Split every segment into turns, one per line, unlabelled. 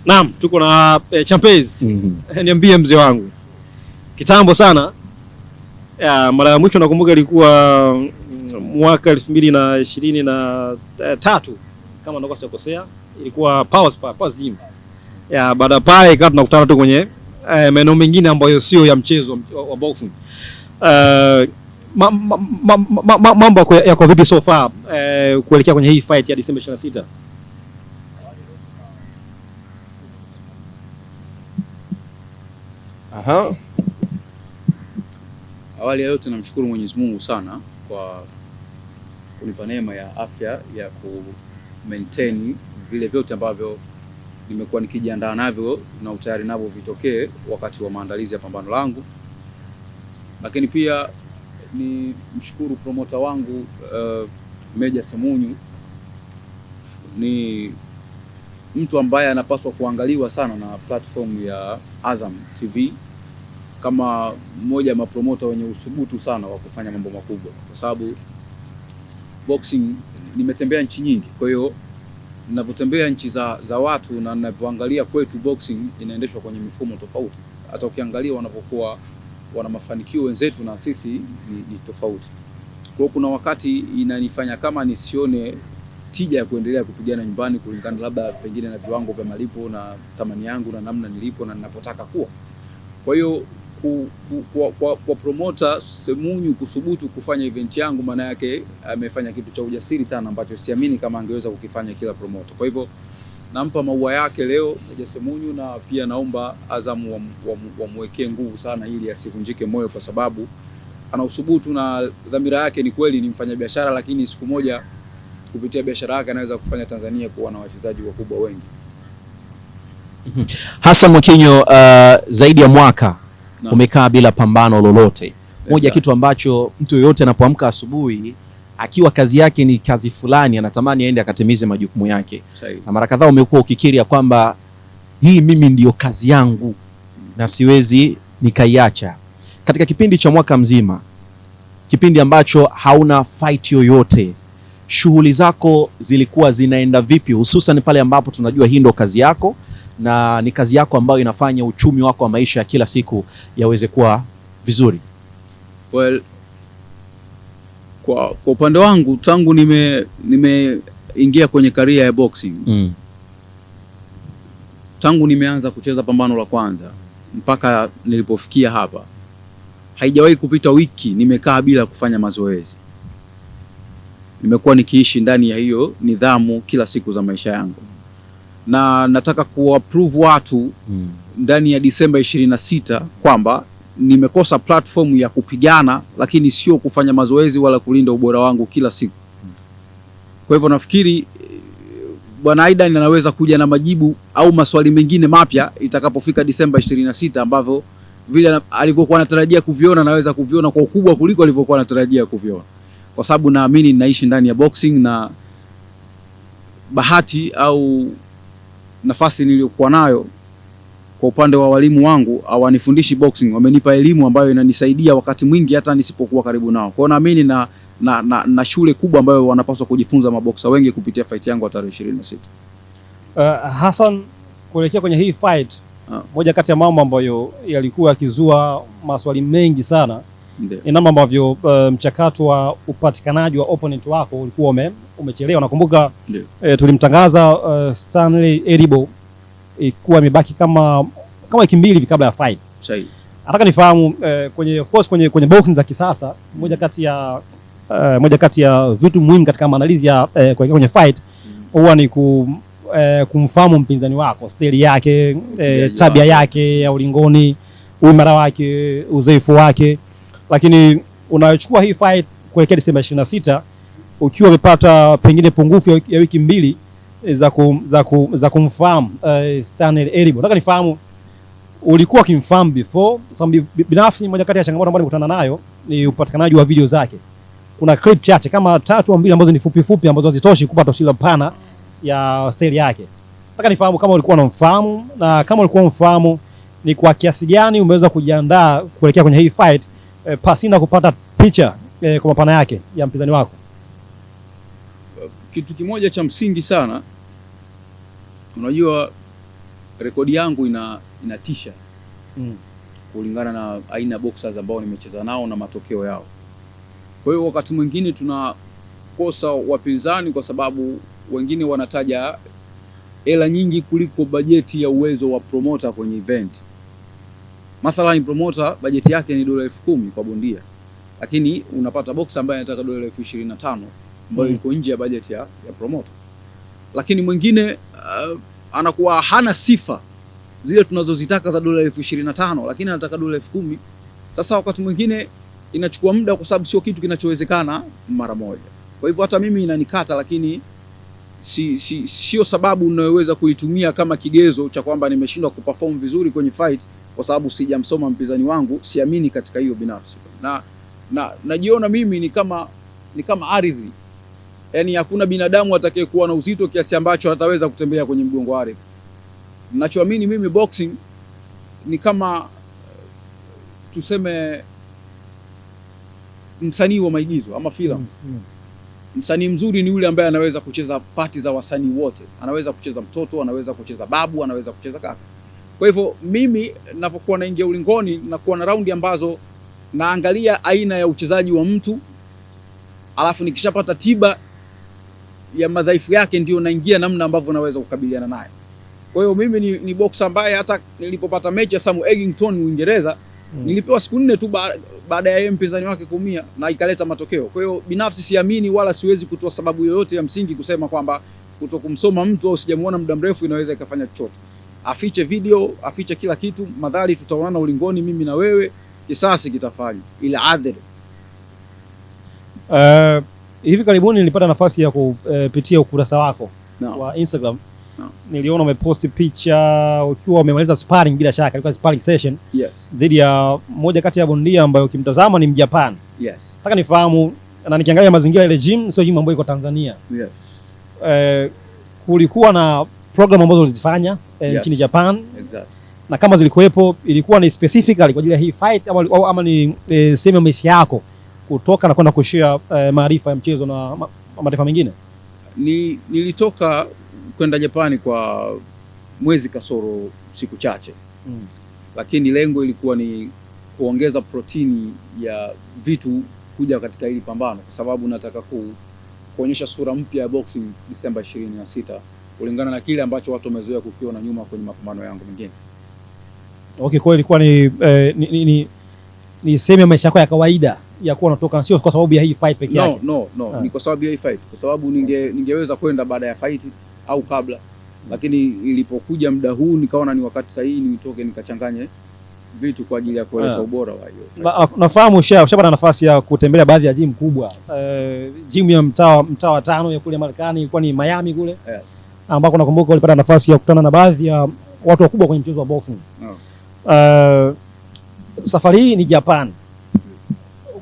Naam, tuko na Champez. Niambie mzee wangu. Kitambo sana. Mara ya mwisho nakumbuka ilikuwa mwaka 2023 kama ndio sikosea. Ilikuwa Power Gym. Baada pale ikawa tunakutana tu kwenye maeneo mengine ambayo sio ya mchezo wa boxing. Mambo yako vipi so far kuelekea kwenye hii fight ya Disemba 26?
Awali ya yote namshukuru Mwenyezi Mungu sana kwa kunipa neema ya afya ya ku maintain vile vyote ambavyo nimekuwa nikijiandaa navyo na utayari navyo vitokee wakati wa maandalizi ya pambano langu. Lakini pia ni mshukuru promoter wangu Meja Semunyu, ni mtu ambaye anapaswa kuangaliwa sana na platform ya Azam TV kama mmoja wa mapromota wenye usubutu sana wa kufanya mambo makubwa, kwa sababu boxing nimetembea nchi nyingi. Kwa hiyo ninapotembea nchi za watu na ninapoangalia kwetu boxing inaendeshwa kwenye mifumo tofauti. Hata ukiangalia wanapokuwa wana mafanikio wenzetu na sisi ni tofauti. Kwa hiyo kuna wakati inanifanya kama nisione tija ya kuendelea kupigana nyumbani kulingana labda pengine na viwango vya malipo na thamani yangu na namna nilipo na ninapotaka kuwa. Kwa hiyo kwa promoter Semunyu kusubutu kufanya event yangu, maana yake amefanya kitu cha ujasiri sana ambacho siamini kama angeweza kukifanya kila promoter. Kwa hivyo nampa maua yake leo Meja Semunyu, na pia naomba Azam wamwekee nguvu sana ili asivunjike moyo, kwa sababu ana usubutu na dhamira yake ni kweli ni mfanyabiashara, lakini siku moja kupitia biashara yake anaweza kufanya Tanzania kuwa na wachezaji wakubwa wengi.
Hassan Mwakinyo, zaidi ya mwaka umekaa bila pambano lolote. Moja kitu ambacho mtu yoyote anapoamka asubuhi akiwa kazi yake ni kazi fulani, anatamani aende akatimize majukumu yake. Na mara kadhaa umekuwa ukikiri kwamba hii mimi ndiyo kazi yangu na siwezi nikaiacha. Katika kipindi cha mwaka mzima, kipindi ambacho hauna fight yoyote, shughuli zako zilikuwa zinaenda vipi, hususan pale ambapo tunajua hii ndo kazi yako na ni kazi yako ambayo inafanya uchumi wako wa maisha ya kila siku yaweze kuwa vizuri?
Well, kwa upande wangu tangu nimeingia kwenye career ya boxing, tangu nimeanza kucheza pambano la kwanza mpaka nilipofikia hapa, haijawahi kupita wiki nimekaa bila kufanya mazoezi. Nimekuwa nikiishi ndani ya hiyo nidhamu kila siku za maisha yangu. Na nataka kuapprove watu ndani ya Disemba 26 kwamba nimekosa platform ya kupigana, lakini sio kufanya mazoezi wala kulinda ubora wangu kila siku. Kwa hivyo nafikiri Bwana Aidan anaweza kuja na majibu au maswali mengine mapya itakapofika Disemba 26, ambavyo vile alivyokuwa anatarajia kuviona naweza kuviona kwa ukubwa kuliko alivyokuwa anatarajia kuviona, kwa sababu naamini ninaishi ndani ya boxing, na bahati au nafasi niliyokuwa nayo kwa upande wa walimu wangu hawanifundishi boxing, wamenipa elimu ambayo inanisaidia wakati mwingi hata nisipokuwa karibu nao. Kwa hiyo naamini na shule kubwa ambayo wanapaswa kujifunza maboksa wengi kupitia fight yangu ya tarehe 26.
Hassan, kuelekea kwenye hii fight, moja kati ya mambo ambayo yalikuwa yakizua maswali mengi sana ni namna ambavyo mchakato wa upatikanaji wa opponent wako ulikuwa umechelewa. Nakumbuka tulimtangaza Stanley Eribo ilikuwa imebaki kama wiki mbili hivi kabla ya fight.
Sahihi.
Nataka nifahamu of course kwenye boxing za kisasa, moja kati ya vitu muhimu katika maandalizi ya kwenye fight huwa ni kumfahamu mpinzani wako, style yake, tabia yake ya ulingoni, uimara wake, uzoefu wake. Lakini unachukua hii fight kuelekea Disemba 26 ukiwa umepata pengine pungufu ya wiki mbili za kumfahamu Stanley Eribo. Nataka nifahamu ulikuwa ukimfahamu before, sababu binafsi moja kati ya changamoto ambazo nilikutana nayo ni upatikanaji wa video zake. Kuna clip chache kama 3 au 2 ambazo ni fupi ambazo hazitoshi kupata taswira pana ya style yake. Nataka nifahamu kama ulikuwa unamfahamu, na kama ulikuwa unamfahamu ni kwa kiasi gani umeweza kujiandaa kuelekea kwenye hii fight pasina kupata picha kwa mapana yake ya mpinzani wako.
Kitu kimoja cha msingi sana, unajua rekodi yangu inatisha kulingana na aina boxers ambao nimecheza nao na matokeo yao. Kwa hiyo wakati mwingine tunakosa wapinzani kwa sababu wengine wanataja hela nyingi kuliko bajeti ya uwezo wa promoter kwenye event. Mathalan promoter bajeti yake ni $10,000 kwa bondia, lakini unapata boxer ambaye anataka $25,000 ambayo iko nje ya bajeti ya promoter. Lakini mwingine anakuwa hana sifa zile tunazozitaka za $25,000 lakini anataka $10,000. Sasa wakati mwingine inachukua muda kwa sababu sio kitu kinachowezekana mara moja. Kwa hivyo hata mimi inanikata, lakini sio sababu unayoweza kuitumia kama kigezo cha kwamba nimeshindwa kuperform vizuri kwenye fight kwa sababu sijamsoma mpinzani wangu. Siamini katika hiyo binafsi. Na najiona mimi ni kama ardhi. Yaani hakuna binadamu atakayekuwa na uzito kiasi ambacho ataweza kutembea kwenye mgongo wa ardhi. Ninachoamini mimi boxing ni kama tuseme msanii wa maigizo ama filamu. Msanii mzuri ni yule ambaye anaweza kucheza pati za wasanii wote. Anaweza kucheza mtoto, anaweza kucheza babu, anaweza kucheza kaka. Kwa hivyo mimi ninapokuwa naingia ulingoni nakuwa na raundi ambazo naangalia aina ya uchezaji wa mtu, alafu nikishapata tiba ya madhaifu yake ndio naingia namna ambavyo naweza kukabiliana naye. Kwa hiyo mimi ni boxer ambaye hata nilipopata mechi ya Sam Eggington Uingereza nilipewa siku 4 tu baada ya mpinzani wake kuumia na ikaleta matokeo. Kwa hiyo binafsi siamini wala siwezi kutoa sababu yoyote ya msingi kusema kwamba kutokumsoma mtu au sijamuona muda mrefu inaweza ikafanya chochote. Afiche video, afiche kila kitu, madhali tutaonana ulingoni mimi na wewe, kisasi kitafanya ila adhari.
Hivi karibuni nilipata nafasi ya kupitia ukurasa wako wa Instagram. Niliona umeposti picha ukiwa umemaliza sparring, bila shaka ilikuwa sparring session dhidi ya moja kati ya bondia ambayo ukimtazama ni Mjapan. Nataka nifahamu, na nikiangalia mazingira ile gym sio gym ambayo iko Tanzania. Kulikuwa na program ambazo ulizifanya nchini Japan. Na kama zilikuwepo ilikuwa ni specifically kwa ajili ya hii fight ama ni sehemu ya maisha yako kutoka na kwenda kushare maarifa ya mchezo na mataifa mengine?
Nilitoka kwenda Japani kwa mwezi kasoro siku chache. Lakini lengo ilikuwa ni kuongeza protini ya vitu kuja katika hili pambano kwa sababu nataka kuonyesha sura mpya ya boxing Disemba 26 kulingana na kile ambacho watu wamezoea kukiona nyuma kwenye mapambano yangu mengine.
Okay, kwa ilikuwa ni sehemu ya maisha yako ya kawaida ya kuwa unatoka, sio kwa sababu ya hii fight pekee yake?
No. Ni kwa sababu ya hii fight. Kwa sababu ningeweza kwenda baada ya fight au kabla. Lakini ilipokuja muda huu nikaona ni wakati sahihi nitoke nikachanganye vitu kwa ajili ya kuleta ubora wa hiyo.
Nafahamu ushapata nafasi ya kutembelea baadhi ya gym kubwa. Gym ya mtaa wa 5 ya kule Marekani ilikuwa ni Miami kule. Ambako nakumbuka ulipata nafasi ya kukutana na baadhi ya watu wakubwa kwenye mchezo wa boxing. Safari hii ni Japan.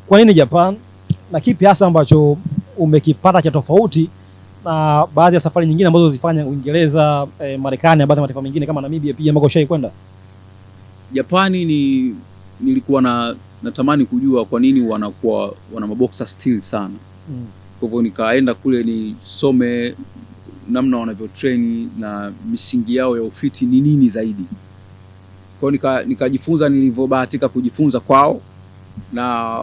Kwa nini Japan? Na kipi hasa ambacho umekipata cha tofauti na baadhi ya safari nyingine ambazo zifanya Uingereza, Marekani na baadhi ya mataifa mengine kama Namibia pia ambako ushai kwenda?
Japani nilikuwa natamani kujua kwa nini wana maboxer still sana. Kwa hivyo nikaenda kule nisome namna wanavyo train na misingi yao ya ufiti ni nini zaidi. Kwa hiyo nikajifunza nilivyobahatika kujifunza kwao na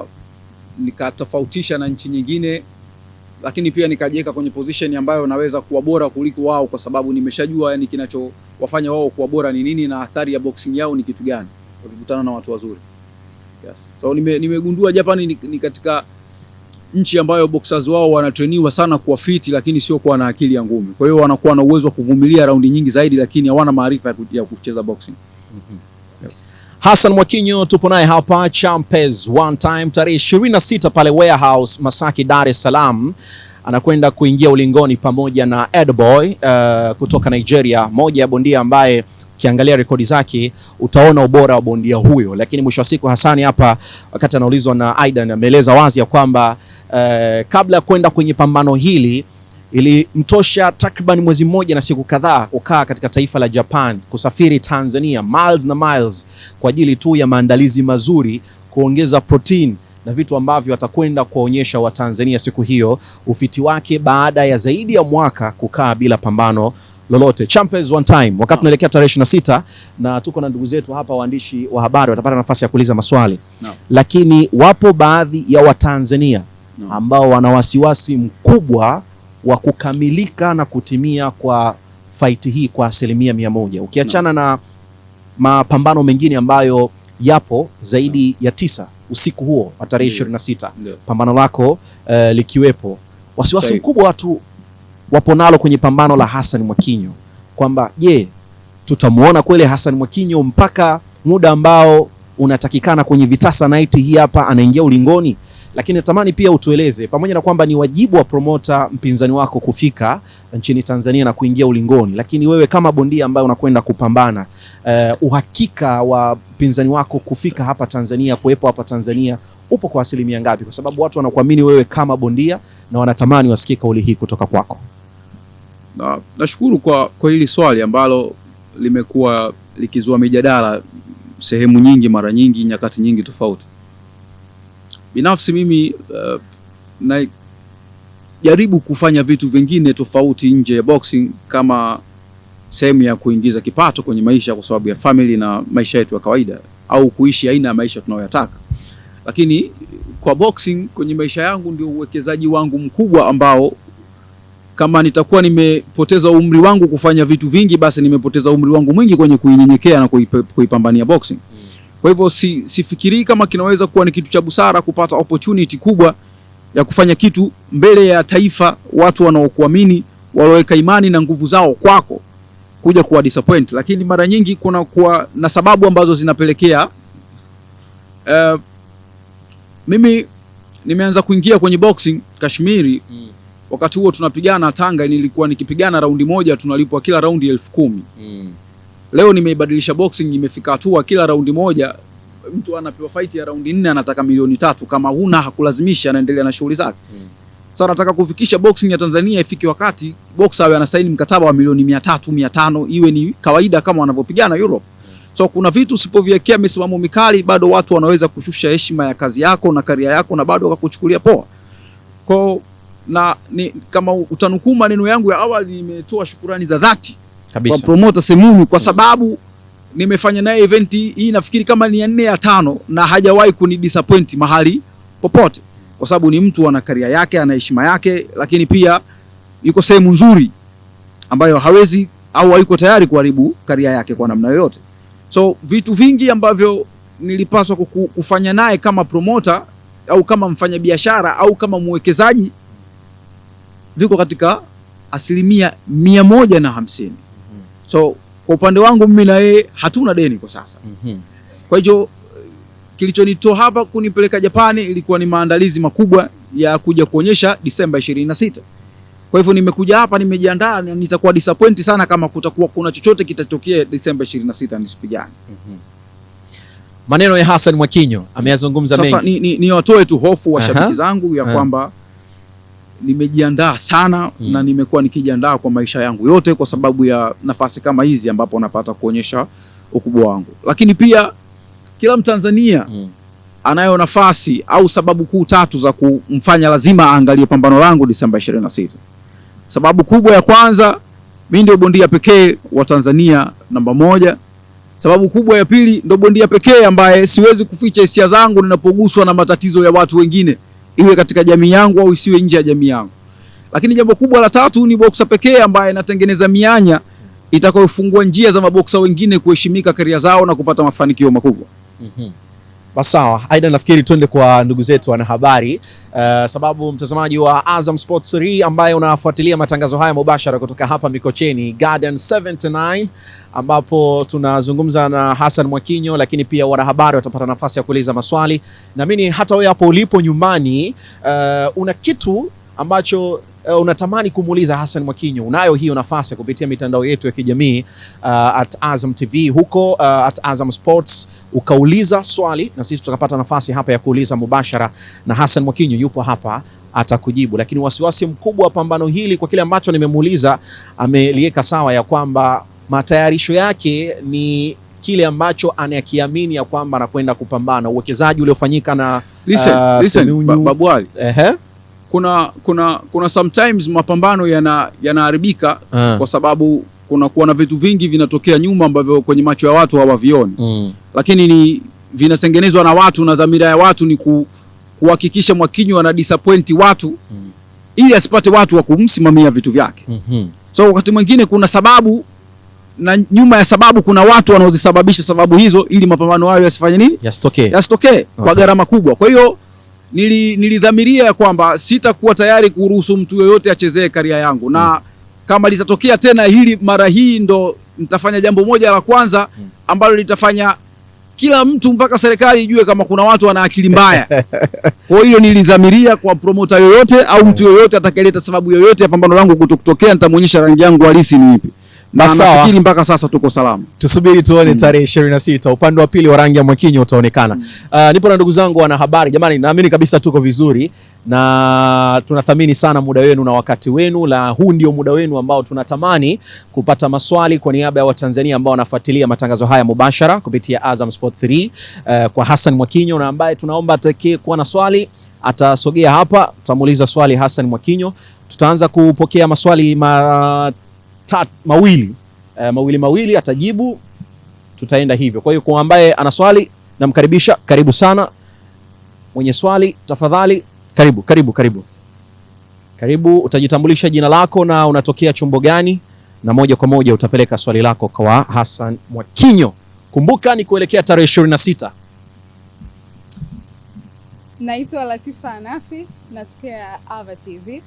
nikatofautisha na nchi nyingine, lakini pia nikajiweka kwenye position ambayo naweza kuwa bora kuliko wao kwa sababu nimeshajua yani kinachowafanya wao kuwa bora ni nini na athari ya boxing yao ni kitu gani wakikutana na watu wazuri. So nimegundua Japan ni katika nchi ambayo boxers wao wanatrainiwa sana kuwa fiti lakini sio kuwa na akili ya ngumi. Kwa hiyo wanakuwa na uwezo wa kuvumilia raundi nyingi zaidi lakini hawana maarifa ya kucheza boxing.
Hassan Mwakinyo tupo naye hapa Champers One Time tarehe 26 pale Warehouse Masaki, Dar es Salaam. Anakwenda kuingia ulingoni pamoja na Edboy kutoka Nigeria, moja ya bondia ambaye ukiangalia rekodi zake utaona ubora wa bondia huyo. Lakini mwisho wa siku Hassan hapa wakati anaulizwa na Aidan ameeleza wazi ya kwamba kabla ya kwenda kwenye pambano hili ilimtosha takriban mwezi mmoja na siku kadhaa kukaa katika taifa la Japan, kusafiri Tanzania miles na miles kwa ajili tu ya maandalizi mazuri, kuongeza protein na vitu ambavyo atakwenda kuonyesha Watanzania siku hiyo ufiti wake baada ya zaidi ya mwaka kukaa bila pambano lolote. Champions one time, wakati tunaelekea tarehe 26 na tuko na ndugu zetu hapa waandishi wa habari watapata nafasi ya kuuliza maswali. Lakini wapo baadhi ya Watanzania ambao wana wasiwasi mkubwa wa kukamilika na kutimia kwa fight hii kwa 100%. Ukiachana na mapambano mengine ambayo yapo zaidi ya 9 usiku huo wa tarehe 26, pambano lako likiwepo, wasiwasi mkubwa watu wapo nalo kwenye pambano la Hassan Mwakinyo kwamba je, tutamuona kweli Hassan Mwakinyo mpaka muda ambao unatakikana kwenye Vitasa Night hii hapa anaingia ulingoni? Lakini natamani pia utueleze, pamoja na kwamba ni wajibu wa promota mpinzani wako kufika nchini Tanzania na kuingia ulingoni, lakini wewe kama bondia ambaye unakwenda kupambana, uhakika wa mpinzani wako kufika hapa Tanzania, kuwepo hapa Tanzania, upo kwa asilimia ngapi? Kwa sababu watu wanakuamini wewe kama bondia na wanatamani wasikie kauli hii kutoka kwako.
Nashukuru kwa hili swali ambalo limekuwa likizua mijadala sehemu nyingi, mara nyingi, nyakati nyingi tofauti. Binafsi mimi najaribu kufanya vitu vingine tofauti nje ya boxing kama sehemu ya kuingiza kipato kwenye maisha kwa sababu ya family na maisha yetu ya kawaida, au kuishi aina ya maisha tunayoyataka. Lakini kwa boxing kwenye maisha yangu ndio uwekezaji wangu mkubwa ambao kama nitakuwa nimepoteza umri wangu kufanya vitu vingi, basi nimepoteza umri wangu mwingi kwenye kuinyenyekea na kuipambania boxing. Kwa hivyo sifikiri kama kinaweza kuwa ni kitu cha busara kupata opportunity kubwa ya kufanya kitu mbele ya taifa, watu wanaokuamini, waloweka imani na nguvu zao kwako, kuja kuwa disappoint. Lakini mara nyingi kuna kuwa na sababu ambazo zinapelekea. Mimi nimeanza kuingia kwenye boxing Kashmiri. Wakati huo tunapigana Tanga, nilikuwa nikipigana raundi moja tunalipwa kila raundi 10,000. Leo nimeibadilisha boxing, nimefika hatua kila raundi moja mtu anapewa fight ya raundi 4 anataka 3,000,000. Kama huna hakulazimisha, anaendelea na shughuli zake. Sasa nataka kufikisha boxing ya Tanzania ifike wakati boxer awe anasaini mkataba wa milioni 300, 500 iwe ni kawaida kama wanavyopigana Europe. So kuna vitu usipoviwekea misimamo mikali, bado watu wanaweza kushusha heshima ya kazi yako na career yako na bado wakakuchukulia poa. Na kama utanukuu maneno yangu ya awali, nimetoa shukrani za dhati kabisa kwa promoter Semuni kwa sababu nimefanya naye event hii nafikiri kama ni ya 4 ya 5 na hajawahi kunidisappoint mahali popote, kwa sababu ni mtu ana career yake, ana heshima yake, lakini pia yuko sehemu nzuri ambayo hawezi au hayuko tayari kuharibu career yake kwa namna yoyote. So vitu vingi ambavyo nilipaswa kufanya naye kama promoter au kama mfanyabiashara au kama mwekezaji viko katika 150%. So kwa upande wangu mimi na yeye hatuna deni kwa sasa. Kwa hiyo kilichonitoa hapa kunipeleka Japani ilikuwa ni maandalizi makubwa ya kuja kuonyesha Disemba 26. Kwa hivyo nimekuja hapa nimejiandaa, na nitakuwa disappoint sana kama kutakuwa kuna chochote kitatokea Disemba 26 nisipigane.
Maneno ya Hassan Mwakinyo ameyazungumza mengi.
Sasa ni watoe tu hofu washabiki zangu ya kwamba nimejiandaa sana na nimekuwa nikijiandaa kwa maisha yangu yote kwa sababu ya nafasi kama hizi ambapo napata kuonyesha ukubwa wangu. Lakini pia kila Mtanzania anayo nafasi au sababu kuu 3 za kumfanya lazima aangalie pambano langu Disemba 26. Sababu kubwa ya kwanza, mimi ndio bondia pekee wa Tanzania namba 1. Sababu kubwa ya pili, ndio bondia pekee ambaye siwezi kuficha hisia zangu ninapoguswa na matatizo ya watu wengine, iwe katika jamii yangu au isiwe nje ya jamii yangu. Lakini jambo kubwa la 3, ni boxer pekee ambaye anatengeneza mianya itakayofungua njia za maboksa wengine kuheshimika career zao na kupata mafanikio makubwa.
Basi sawa, aidha nafikiri tuende kwa ndugu zetu wanahabari, sababu mtazamaji wa Azam Sports 3 ambaye unafuatilia matangazo haya mubashara kutoka hapa Mikocheni Garden 79, ambapo tunazungumza na Hassan Mwakinyo, lakini pia wanahabari watapata nafasi ya kuuliza maswali. Na mimi hata wewe hapo ulipo nyumbani, una kitu ambacho unatamani kumuuliza Hassan Mwakinyo, unayo hiyo nafasi kupitia mitandao yetu ya kijamii at Azam TV huko at Azam Sports, ukauliza swali na sisi tukapata nafasi hapa ya kuuliza mubashara, na Hassan Mwakinyo yupo hapa atakujibu. Lakini wasiwasi mkubwa wa pambano hili, kwa kile ambacho nimemuuliza, ameliweka sawa ya kwamba matayarisho yake ni kile ambacho anakiamini ya kwamba anakwenda kupambana, uwekezaji uliofanyika na
listen Babu Ali. Kuna sometimes mapambano yanaharibika kwa sababu kuna kuwa na vitu vingi vinatokea nyuma ambavyo kwenye macho ya watu hawavioni. Lakini ni vinatengenezwa na watu, na dhamira ya watu ni kuhakikisha Mwakinyo ana disappoint watu ili asipate watu wa kumsimamia vitu vyake. So wakati mwingine kuna sababu, na nyuma ya sababu kuna watu wanaozisababisha sababu hizo ili mapambano hayo yasifanye nini? Yasitokee kwa gharama kubwa. Kwa hiyo nilidhamiria ya kwamba sitakuwa tayari kuruhusu mtu yoyote achezee career yangu, na kama litatokea tena hili mara hii, ndo nitafanya jambo moja la kwanza ambalo litafanya kila mtu mpaka serikali ijue kama kuna watu wana akili mbaya. Kwa hiyo nilidhamiria kwa promoter yoyote au mtu yoyote atakayeleta sababu yoyote ya pambano langu kutokea, nitamuonyesha rangi yangu halisi ni ipi. Na nafikiri mpaka sasa tuko salama. Tusubiri tuone tarehe 26 upande wa pili wa rangi ya Mwakinyo utaonekana. Nipo na ndugu zangu wana habari. Jamani, naamini kabisa tuko vizuri na tunathamini sana muda wenu na wakati wenu, la huu ndio muda wenu ambao tunatamani kupata maswali kwa niaba ya Watanzania ambao wanafuatilia matangazo haya mubashara kupitia Azam Sport 3 kwa Hassan Mwakinyo, na ambaye tunaomba atakaye kuwa na swali atasogea hapa, tutamuuliza swali Hassan Mwakinyo. Tutaanza kupokea maswali mawili atajibu, tutaenda hivyo. Kwa hiyo kwa ambaye ana swali namkaribisha, karibu sana. Mwenye swali tafadhali, karibu, utajitambulisha jina lako na unatokea chombo gani, na moja kwa moja utapeleka swali lako kwa Hassan Mwakinyo. Kumbuka ni kuelekea tarehe 26.
Naitwa Latifa Anafi, natokea Ava TV.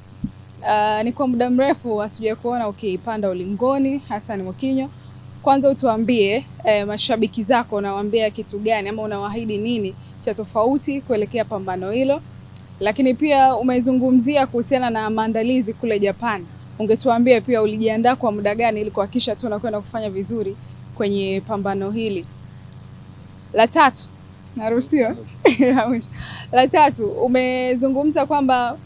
Ni kwa muda mrefu hatuja kuona ukipanda ulingoni Hassan Mwakinyo. Kwanza utuambie mashabiki zako unawaambia kitu gani ama unawaahidi nini cha tofauti kuelekea pambano hilo? Lakini pia umezungumzia kuhusiana na maandalizi kule Japan. Ungetuambia pia ulijiandaa kwa muda gani ili kuhakikisha tunakwenda kufanya vizuri kwenye pambano hili? La tatu, naruhusiwa? La tatu, umezungumza kwamba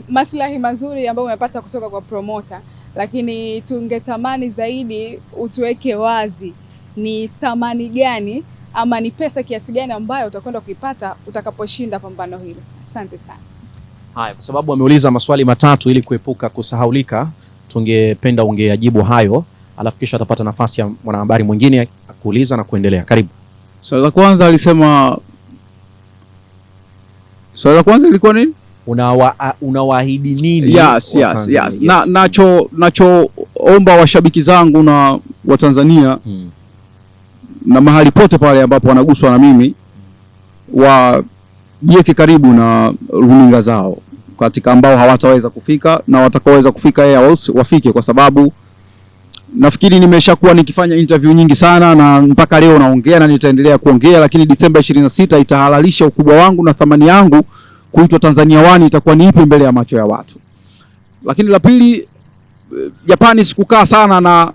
maslahi mazuri ambayo umepata kutoka kwa promoter, lakini tungetamani zaidi utuweke wazi ni thamani gani ama ni pesa kiasi gani ambayo utakwenda kuipata utakaposhinda pambano hilo. Asante sana.
Haya, kwa sababu ameuliza maswali matatu ili kuepuka kusahaulika, tungependa ungeyajibu hayo, alafu kisha atapata nafasi ya mwanahabari mwingine kuuliza na kuendelea. Karibu.
Swali la kwanza ilikuwa nini?
Unawaahidi nini?
Yes. Nachoomba washabiki zangu na Watanzania na mahali pote pale ambapo wanaguswa na mimi, wajieke karibu na runinga zao katika ambao hawataweza kufika, na watakaoweza kufika wafike, kwa sababu nafikiri nimeshakuwa nikifanya interview nyingi sana na mpaka leo naongea na nitaendelea kuongea, lakini Disemba 26 itahalalisha ukubwa wangu na thamani yangu kuitwa Tanzania One itakuwa ni ipi mbele ya macho ya watu. Lakini la pili, Japani sikukaa sana, na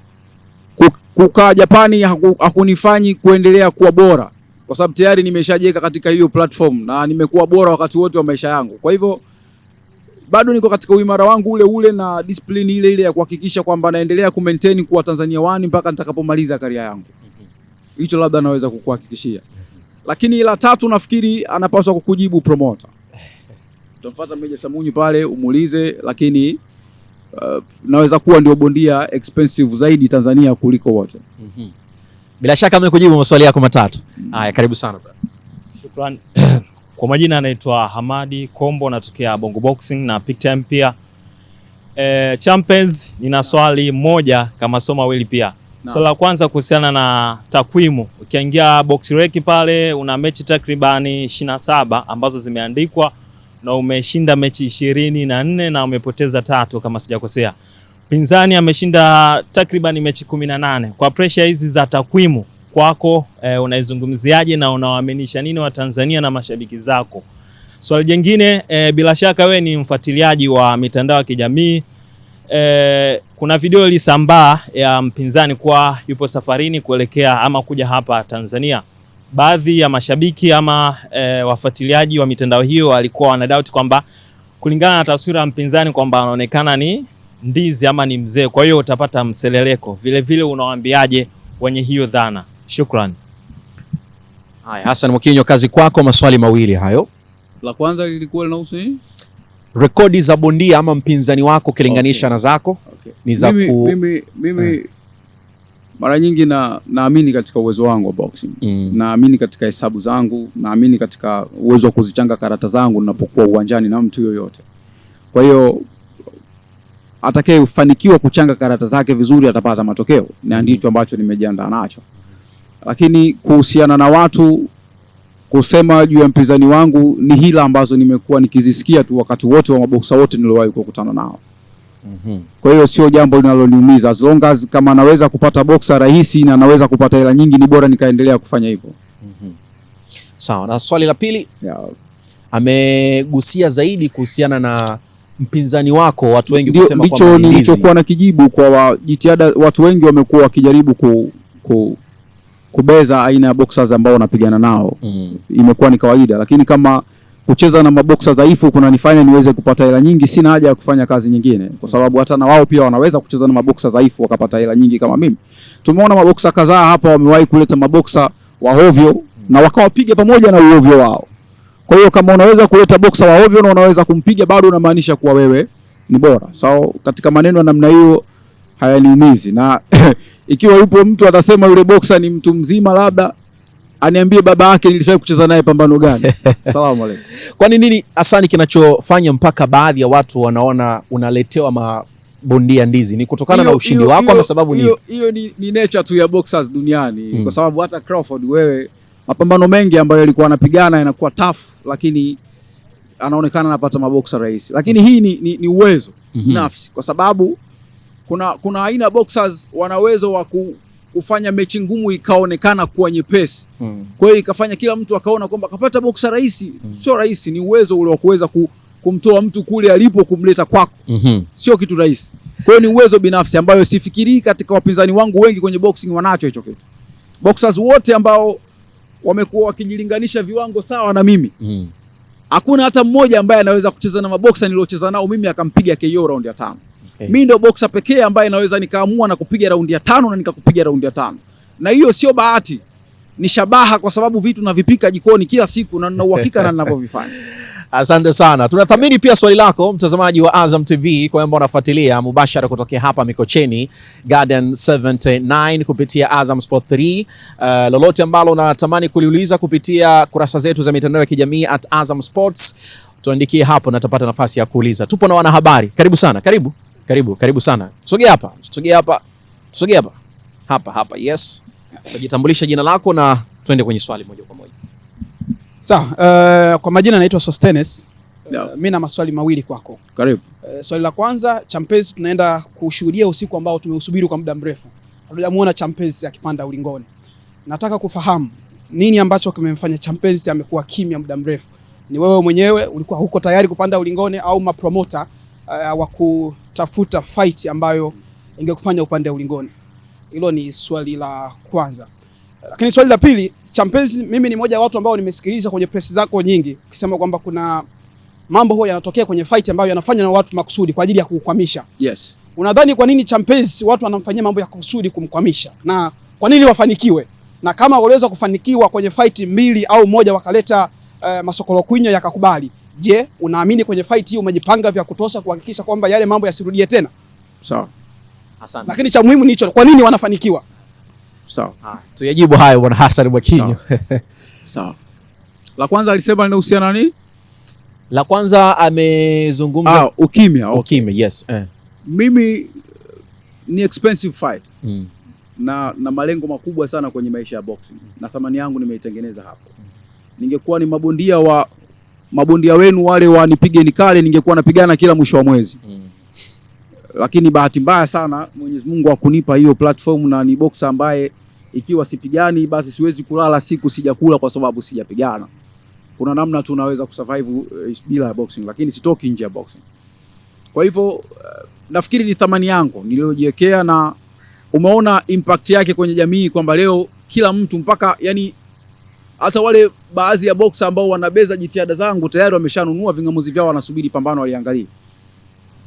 kukaa Japani hakunifanyi kuendelea kuwa bora, kwa sababu tayari nimeshajeka katika hiyo platform na nimekuwa bora wakati wote wa maisha yangu. Kwa hivyo bado niko katika uimara wangu ule na discipline ile ya kuhakikisha kwamba naendelea kumaintain kuwa Tanzania One mpaka nitakapomaliza career yangu. Hicho labda naweza kukuhakikishia. Lakini la tatu, nafikiri anapaswa kukujibu promoter. Utamfuata Meja Samunyu pale umuulize, lakini naweza kuwa ndio bondia expensive zaidi Tanzania kuliko wote.
Bila shaka amekujibu maswali yako matatu. Haya, karibu sana.
Shukrani. Kwa majina anaitwa Hamadi Kombo, natokea Bongo Boxing na Peak Time pia. Champions, nina swali moja kama soma wili pia. Swali la kwanza kuhusiana na takwimu. Ukiingia Box Rec pale una mechi takribani 27 ambazo zimeandikwa, na umeshinda mechi 24 na umepoteza 3 kama sijakosea. Pinzani ameshinda takriban mechi 18. Kwa pressure hizi za takwimu kwako unaizungumziaje na unawaaminisha nini wa Tanzania na mashabiki zako? Swali jingine, bila shaka we ni mfuatiliaji wa mitandao ya kijamii. Kuna video ilisambaa ya mpinzani kwa yupo safarini kuelekea ama kuja hapa Tanzania. Baadhi ya mashabiki ama wafuatiliaji wa mitandao hiyo walikuwa wana doubt kwamba kulingana na taswira ya mpinzani kwamba anaonekana ni ndizi ama ni mzee, kwa hiyo utapata mseleleko. Vile vile unawaambiaje wenye hiyo dhana? Shukrani.
Haya, Hassan Mwakinyo, kazi kwako, maswali mawili hayo.
La kwanza lilikuwa linahusu nini?
Rekodi za bondia ama mpinzani wako kilinganisha na zako. Ni za
mimi Mara nyingi naamini katika uwezo wangu wa boxing. Naamini katika hesabu zangu, naamini katika uwezo wa kuzichanga karata zangu ninapokuwa uwanjani na mtu yoyote. Kwa hiyo atakayefanikiwa kuchanga karata zake vizuri atapata matokeo, na ndicho ambacho nimejiandaa nacho. Lakini kuhusiana na watu kusema juu ya mpinzani wangu ni hila ambazo nimekuwa nikizisikia tu wakati wote wa maboksa wote niliowahi kukutana nao. Kwa hiyo sio jambo linaloniumiza, as long as kama naweza kupata boksa rahisi na naweza kupata hela nyingi, ni bora nikaendelea kufanya hivyo.
Sawa. Na swali la pili, amegusia zaidi kuhusiana na mpinzani wako, watu wengi kusema kwamba
ndicho nilichokuwa na kijibu kwa jitihada. Watu wengi wamekuwa wakijaribu kubeza aina ya boxers ambao wanapigana nao. Imekuwa ni kawaida, lakini kama kucheza na maboksa dhaifu kunanifanya niweze kupata hela nyingi, sina haja ya kufanya kazi nyingine, kwa sababu hata na wao pia wanaweza kucheza na maboksa dhaifu wakapata hela nyingi kama mimi. Tumeona maboksa kadhaa hapa wamewahi kuleta maboksa wa hovyo na wakawapiga pamoja na uhovyo wao. Kwa hiyo kama unaweza kuleta boksa wa hovyo na unaweza kumpiga, bado unamaanisha kuwa wewe ni bora. So katika maneno ya namna hiyo hayaniumizi, na ikiwa yupo mtu atasema yule boksa ni mtu mzima, labda aniambie baba yake nilifai kucheza naye pambano gani. Salamu alaykum.
Kwani nini Hassan kinachofanya mpaka baadhi ya watu wanaona unaletewa mabondia ndizi? Ni kutokana na ushindi wako ama sababu ni
hiyo? Ni nature tu ya boxers duniani. Kwa sababu hata Crawford, wewe mapambano mengi ambayo alikuwa anapigana yanakuwa tough, lakini anaonekana anapata maboksa rahisi. Lakini hii ni uwezo nafsi, kwa sababu kuna aina boxers wana uwezo wa kufanya mechi ngumu ikaonekana kuwa nyepesi. Kwa hiyo ikafanya kila mtu akaona kwamba kapata boksa rahisi. Sio rahisi, ni uwezo ule wa kuweza kumtoa mtu kule alipo kumleta kwako. Sio kitu rahisi. Kwa hiyo ni uwezo binafsi ambayo sifikiri katika wapinzani wangu wengi kwenye boxing wanacho hicho kitu. Boxers wote ambao wamekuwa wakijilinganisha viwango sawa na mimi, hakuna hata mmoja ambaye anaweza kucheza na maboksa niliocheza nao mimi akampiga KO round ya 5. Mimi ndio boksa pekee ambaye naweza nikaamua na kupiga raundi ya 5 na nikakupiga raundi ya 5. Na hiyo sio bahati, ni shabaha, kwa sababu vitu navipika jikoni kila siku na nina uhakika na ninavyovifanya.
Asante sana. Tunathamini pia swali lako mtazamaji wa Azam TV, kwa ambao unafuatilia mubashara kutokea hapa Mikocheni Garden 79 kupitia Azam Sport 3. Lolote ambalo unatamani kuliuliza kupitia kurasa zetu za mitandao ya kijamii @Azam Sports, tuandikie hapo na tutapata nafasi ya kuuliza. Tupo na wanahabari. Karibu sana. Karibu sana. Sogea hapa. Hapa. Yes. Tujitambulisha jina lako na tuende kwenye swali moja kwa moja.
Sawa. Kwa majina naitwa Sostenes. Mimi na maswali mawili kwako.
Karibu.
Swali la kwanza, Champezi tunaenda kushuhudia usiku ambao tumeusubiri kwa muda mrefu. Hatujamuona Champezi akipanda ulingoni. Nataka kufahamu nini ambacho kimemfanya Champezi amekuwa kimya muda mrefu. Ni wewe mwenyewe ulikuwa huko tayari kupanda ulingoni, au mapromota wa kutafuta fight ambayo ingekufanya upande ulingoni? Hilo ni swali la kwanza. Lakini swali la pili, Champezi, mimi ni mmoja wa watu ambao nimesikiliza kwenye press zako nyingi ukisema kwamba kuna mambo huwa yanatokea kwenye fight ambayo yanafanywa na watu makusudi kwa ajili ya kukwamisha.
Yes.
Unadhani kwa nini Champezi watu wanamfanyia mambo ya kusudi kumkwamisha? Na kwa nini wafanikiwe? Na kama waliweza kufanikiwa kwenye fight 2 au moja wakaleta Masokolo Kwinya yakakubali, je, unaamini kwenye fight hii umejipanga vya kutosha kuhakikisha kwamba yale mambo yasirudie tena?
Sawa.
Asante.
Lakini cha muhimu ni hicho, kwa nini wanafanikiwa?
Sawa.
Tuyajibu hayo bwana Hassan Mwakinyo.
Sawa. La kwanza alisema linahusiana nini?
La kwanza amezungumza
ukimya.
Ukimya, yes.
Mimi ni expensive fight. Na malengo makubwa sana kwenye maisha ya boxing. Na thamani yangu nimeitengeneza hapo. Ningekuwa ni mabondia wenu wale wanipige nikale, ningekuwa napigana kila mwisho wa mwezi. Lakini bahati mbaya sana Mwenyezi Mungu hakunipa hiyo platform, na ni boxer ambaye ikiwa sipigani basi siwezi kulala siku sijakula kwa sababu sijapigana. Kuna namna tunaweza kusurvive bila boxing, lakini sitoki nje ya boxing. Kwa hivyo nafikiri ni thamani yangu niliyojiwekea, na umeona impact yake kwenye jamii kwamba leo kila mtu, mpaka yani hata wale baadhi ya boxer ambao wanabeza jitihada zangu tayari wameshanunua vingamuzi vyao, wanasubiri pambano waliangalia.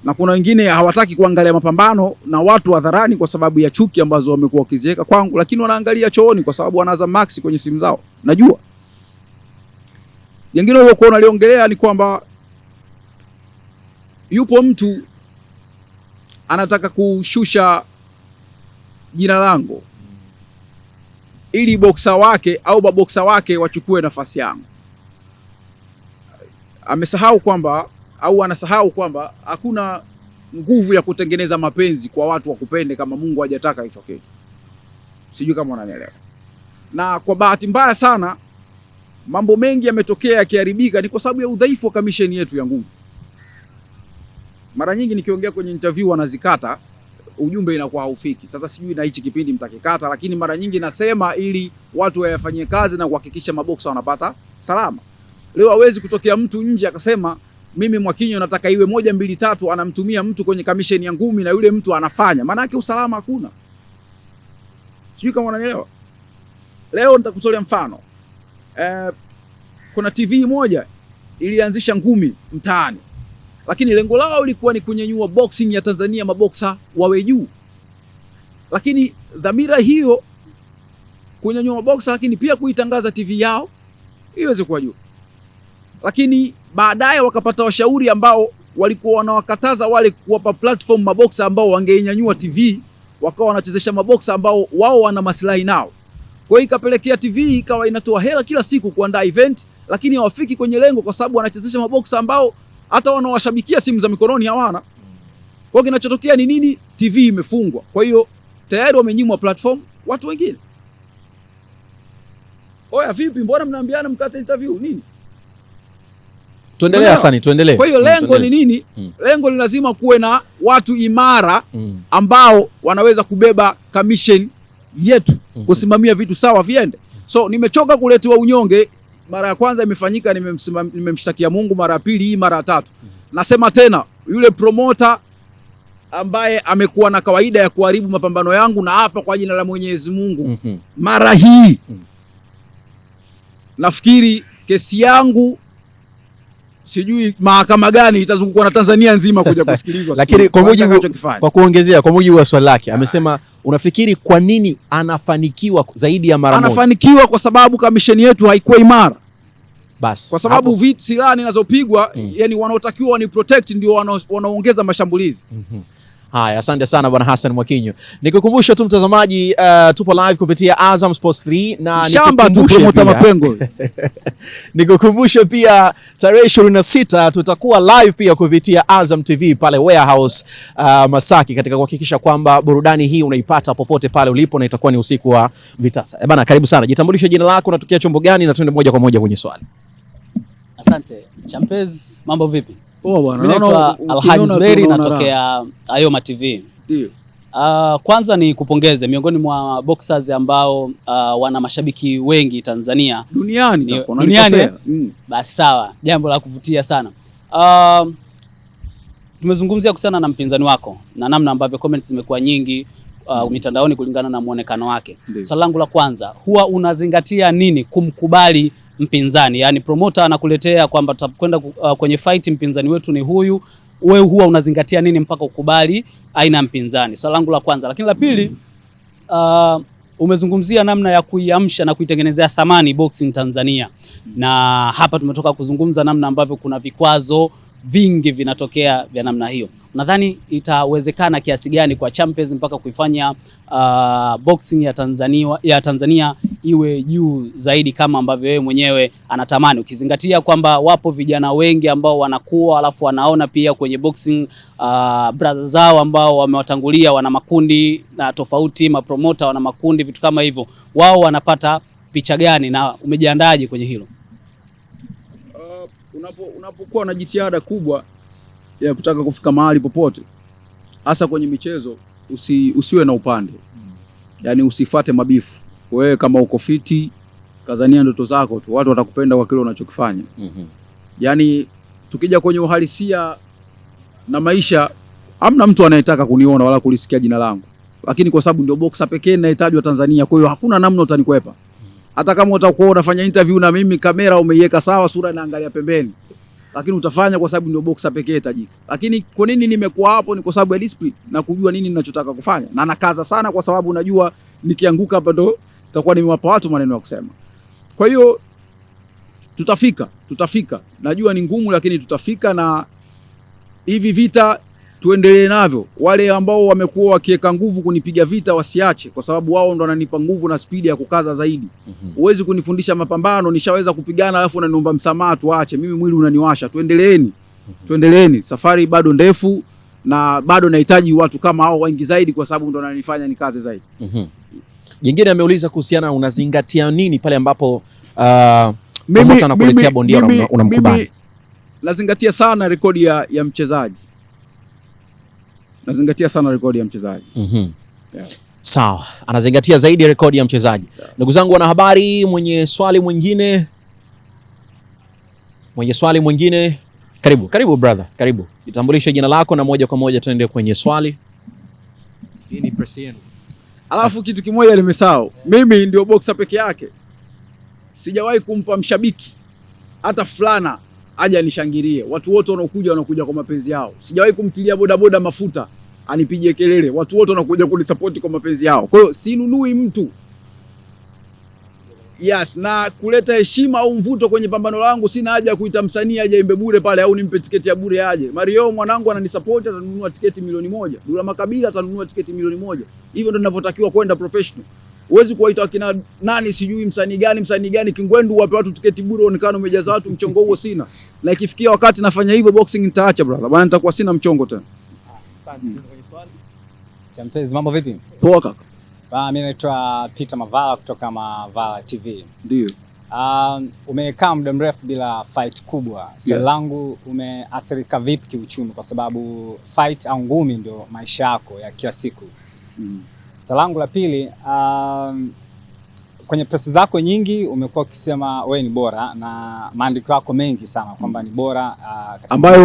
Na kuna wengine hawataki kuangalia mapambano na watu hadharani kwa sababu ya chuki ambazo wamekuwa wakiziweka kwangu, lakini wanaangalia chooni kwa sababu wanaza Max kwenye simu zao. Najua. Jengine waliokuwa wanaliongelea ni kwamba yupo mtu anataka kushusha jina langu ili boksa wake au baboksa wake wachukue nafasi yangu. Amesahau kwamba au anasahau kwamba hakuna nguvu ya kutengeneza mapenzi kwa watu wakupende kama Mungu hajataka hicho kitu. Sijui kama unanielewa. Na kwa bahati mbaya sana mambo mengi yametokea yakiharibika ni kwa sababu ya udhaifu wa kamisheni yetu ya Ngumi. Mara nyingi nikiongea kwenye interview wanazikata, ujumbe inakuwa haufiki. Sasa sijui na hichi kipindi mtakikata, lakini mara nyingi nasema ili watu wayafanyie kazi na kuhakikisha maboksa wanapata salama. Leo hawezi kutokea mtu nje akasema mimi Mwakinyo nataka iwe 1 2 3, anamtumia mtu kwenye kamisheni ya Ngumi na yule mtu anafanya. Maana yake usalama hakuna. Sijui kama unanielewa. Leo nitakutolea mfano. Kuna TV moja ilianzisha ngumi mtaani. Lakini lengo lao lilikuwa ni kunyanyua boxing ya Tanzania, maboksa wawe juu. Lakini dhamira hiyo kunyanyua maboksa, lakini pia kuitangaza TV yao iweze kuwa juu. Lakini baadaye wakapata washauri ambao walikuwa wanawakataza wale kuwapa platform maboksa ambao wangeinyanyua TV, wakawa wanachezesha maboksa ambao wao wana maslahi nao. Kwa hiyo ikapelekea TV ikawa inatoa hela kila siku kuandaa event, lakini hawafiki kwenye lengo kwa sababu wanachezesha maboksa ambao hata wanawashabikia simu za mikononi hawana. Kwa hiyo kinachotokea ni nini? TV imefungwa. Kwa hiyo tayari wamenyimwa platform watu wengine. Oya vipi, mbona mnaambiana mkate interview nini?
Tuendelee Hasani, tuendelee.
Kwa hiyo lengo ni nini? Lengo ni lazima kuwe na watu imara ambao wanaweza kubeba commission yetu, kusimamia vitu sawa viende. So nimechoka kuletewa unyonge. Mara ya kwanza imefanyika, nimemshtakia Mungu, mara ya pili hii, mara ya tatu. Nasema tena, yule promoter ambaye amekuwa na kawaida ya kuharibu mapambano yangu, na hapa kwa jina la Mwenyezi Mungu, mara hii nafikiri kesi yangu sijui mahakama gani itazungukwa na Tanzania nzima kuja kusikilizwa.
Lakini kwa kuongezea, kwa mujibu wa swali lake, amesema unafikiri kwa nini anafanikiwa zaidi ya mara moja? Anafanikiwa
kwa sababu kamisheni yetu haikuwa imara.
Basi.
Kwa sababu silaha ninazopigwa, yani wanaotakiwa ni protect ndio wanaongeza mashambulizi.
Haya, asante sana Bwana Hassan Mwakinyo. Nikukumbusha tu mtazamaji, tupo live kupitia Azam Sports 3 na
nikukumbusha mapengo.
Nikukumbusha pia tarehe 26 tutakuwa live pia kupitia Azam TV pale Warehouse Masaki, katika kuhakikisha kwamba burudani hii unaipata popote pale ulipo, na itakuwa ni usiku wa vitasa. Bana, karibu sana. Jitambulishe jina lako, unatokea chombo gani, na tuende moja kwa moja kwenye swali.
Asante. Champez, mambo vipi?
Bwana,
naitwa Alhaji Zuberi, natokea Ayoma TV.
Ndio.
Kwanza ni kupongeze miongoni mwa boxers ambao wana mashabiki wengi Tanzania.
Duniani.
Basi sawa, jambo la kuvutia sana. Tumezungumzia kuhusiana na mpinzani wako na namna ambavyo comments zimekuwa nyingi mitandaoni kulingana na muonekano wake. Swali langu la kwanza, huwa unazingatia nini kumkubali mpinzani? Yani promoter anakuletea kwamba tutakwenda kwenye fight, mpinzani wetu ni huyu, wewe huwa unazingatia nini mpaka ukubali aina mpinzani? Swali langu la kwanza. Lakini la pili, umezungumzia namna ya kuiamsha na kuitengenezea thamani boxing Tanzania, na hapa tumetoka kuzungumza namna ambavyo kuna vikwazo vingi vinatokea vya namna hiyo. Nadhani itawezekana kiasi gani kwa Champez mpaka kuifanya boxing ya Tanzania iwe juu zaidi kama ambavyo wewe mwenyewe anatamani, ukizingatia kwamba wapo vijana wengi ambao wanakuwa alafu wanaona pia kwenye boxing brothers zao ambao wamewatangulia wana makundi na tofauti, mapromoter wana makundi, vitu kama hivyo, wao wanapata picha gani na umejiandaje kwenye hilo?
Unapokuwa na jitihada kubwa ya kutaka kufika mahali popote, hasa kwenye michezo, usiwe na upande. Yani usifate mabifu. Wewe kama uko fiti, kazania ndoto zako tu, watu watakupenda kwa kile unachokifanya. Yani tukija kwenye uhalisia na maisha, hamna mtu anayetaka kuniona wala kulisikia jina langu. Lakini kwa sababu ndio boxer pekee ninayetajwa Tanzania, kwa hiyo hakuna namna utanikwepa. Hata kama utakuwa unafanya interview na mimi, kamera umeiweka sawa, sura inaangalia pembeni, lakini utafanya kwa sababu ndio boxer pekee tajika. Lakini kwa nini nimekuwa hapo? Ni kwa sababu ya discipline na kujua nini ninachotaka kufanya, na nakaza sana kwa sababu najua nikianguka hapa ndo tutakuwa nimewapa watu maneno ya kusema. Kwa hiyo tutafika. Najua ni ngumu, lakini tutafika, na hivi vita tuendelee navyo. Wale ambao wamekuwa wakiweka nguvu kunipiga vita wasiache, kwa sababu wao ndo wananipa nguvu na spidi ya kukaza zaidi. Huwezi kunifundisha mapambano, nishaweza kupigana alafu unaniomba msamaha tuache. Mimi mwili unaniwasha. Tuendeleeni. Safari bado ndefu na bado nahitaji watu kama hao wengi zaidi, kwa sababu ndo wananifanya nikaze zaidi.
Jingine ameuliza kuhusiana, unazingatia nini pale ambapo mtu anakuletea bondia unamkubali?
Nazingatia sana rekodi ya mchezaji. Yeah.
Sawa, anazingatia zaidi rekodi ya mchezaji. Ndugu zangu wanahabari, mwenye swali mwingine, karibu brother, karibu. Jitambulishe jina lako na moja kwa moja tuende kwenye swali. Hii ni press yenu.
Alafu kitu kimoja nimesahau. Mimi ndio boxer peke yake sijawahi kumpa mshabiki hata fulana aje anishangilie. Watu wote wanakuja kwa mapenzi yao. Sijawahi kumtilia bodaboda mafuta anipige kelele. Watu wote wanakuja kunisupport kwa mapenzi yao. Kwa hiyo sinunui mtu. Yes, na kuleta heshima au mvuto kwenye pambano langu sina haja ya kuita msanii aje imbe bure pale au nimpe tiketi ya bure aje. Mario mwanangu ananisupport, atanunua tiketi milioni 1. Dula Makabila atanunua tiketi milioni 1. Hivyo ndio ninavyotakiwa kwenda professional. Huwezi kuwaita wakina nani sijui msanii gani Kingwendu wape watu tiketi bure onekana umejaza watu, mchongo huo sina. Na ikifikia wakati nafanya hivyo boxing nitaacha brother. Bwana nitakuwa sina mchongo tena.
Asante kwenye swali. Champezi, mambo vipi?
Poa kaka.
Mimi naitwa Peter Mavala kutoka Mavala TV.
Ndio.
Umekaa muda mrefu bila fight kubwa. Swali langu, umeathirika vipi kiuchumi, kwa sababu fight au ngumi ndio maisha yako ya kila siku? Swali langu la pili, kwenye press zako nyingi umekuwa ukisema wewe ni bora na maandiko yako mengi sana kwamba ni bora,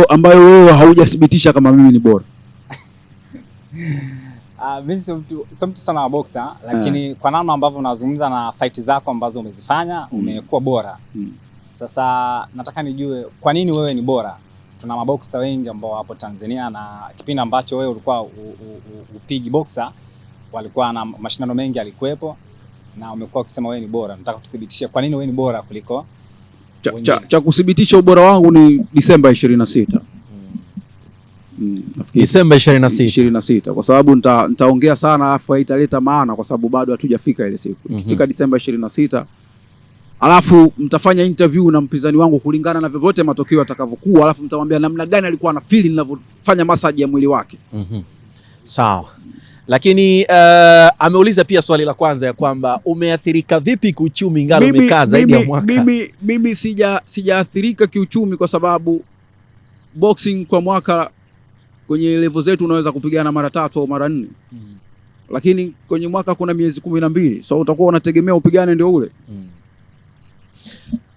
ambayo wewe haujathibitisha kama mimi ni bora.
Mimi sio mtu sana wa boxer, lakini kwa namna ambavyo unazungumza na fight zako ambazo umezifanya umekuwa bora. Sasa nataka nijue kwa nini wewe ni bora. Tuna maboxer wengi ambao wapo Tanzania, na kipindi ambacho wewe ulikuwa upigi boxer walikuwa na mashindano mengi alikuwepo, na umekuwa ukisema wewe ni bora. Nataka tuthibitishie kwa nini wewe ni bora kuliko
cha kuthibitisha ubora wangu ni Disemba 26.
Disemba 26
kwa sababu nitaongea sana afu haitaleta maana, kwa sababu bado hatujafika ile siku. Ikifika Disemba 26 alafu mtafanya interview na mpinzani wangu kulingana na vyovyote matokeo atakavyokuwa, alafu mtamwambia namna gani alikuwa na feel ninavyofanya massage ya mwili wake.
Sawa. Lakini ameuliza pia swali la kwanza ya kwamba umeathirika vipi kiuchumi ngalo umekaa zaidi ya mwaka.
Mimi sijaathirika kiuchumi, kwa sababu boxing kwa mwaka kwenye level zetu unaweza kupigana mara 3 au mara 4. Lakini kwenye mwaka kuna miezi 12. So utakuwa unategemea upigane ndio ule.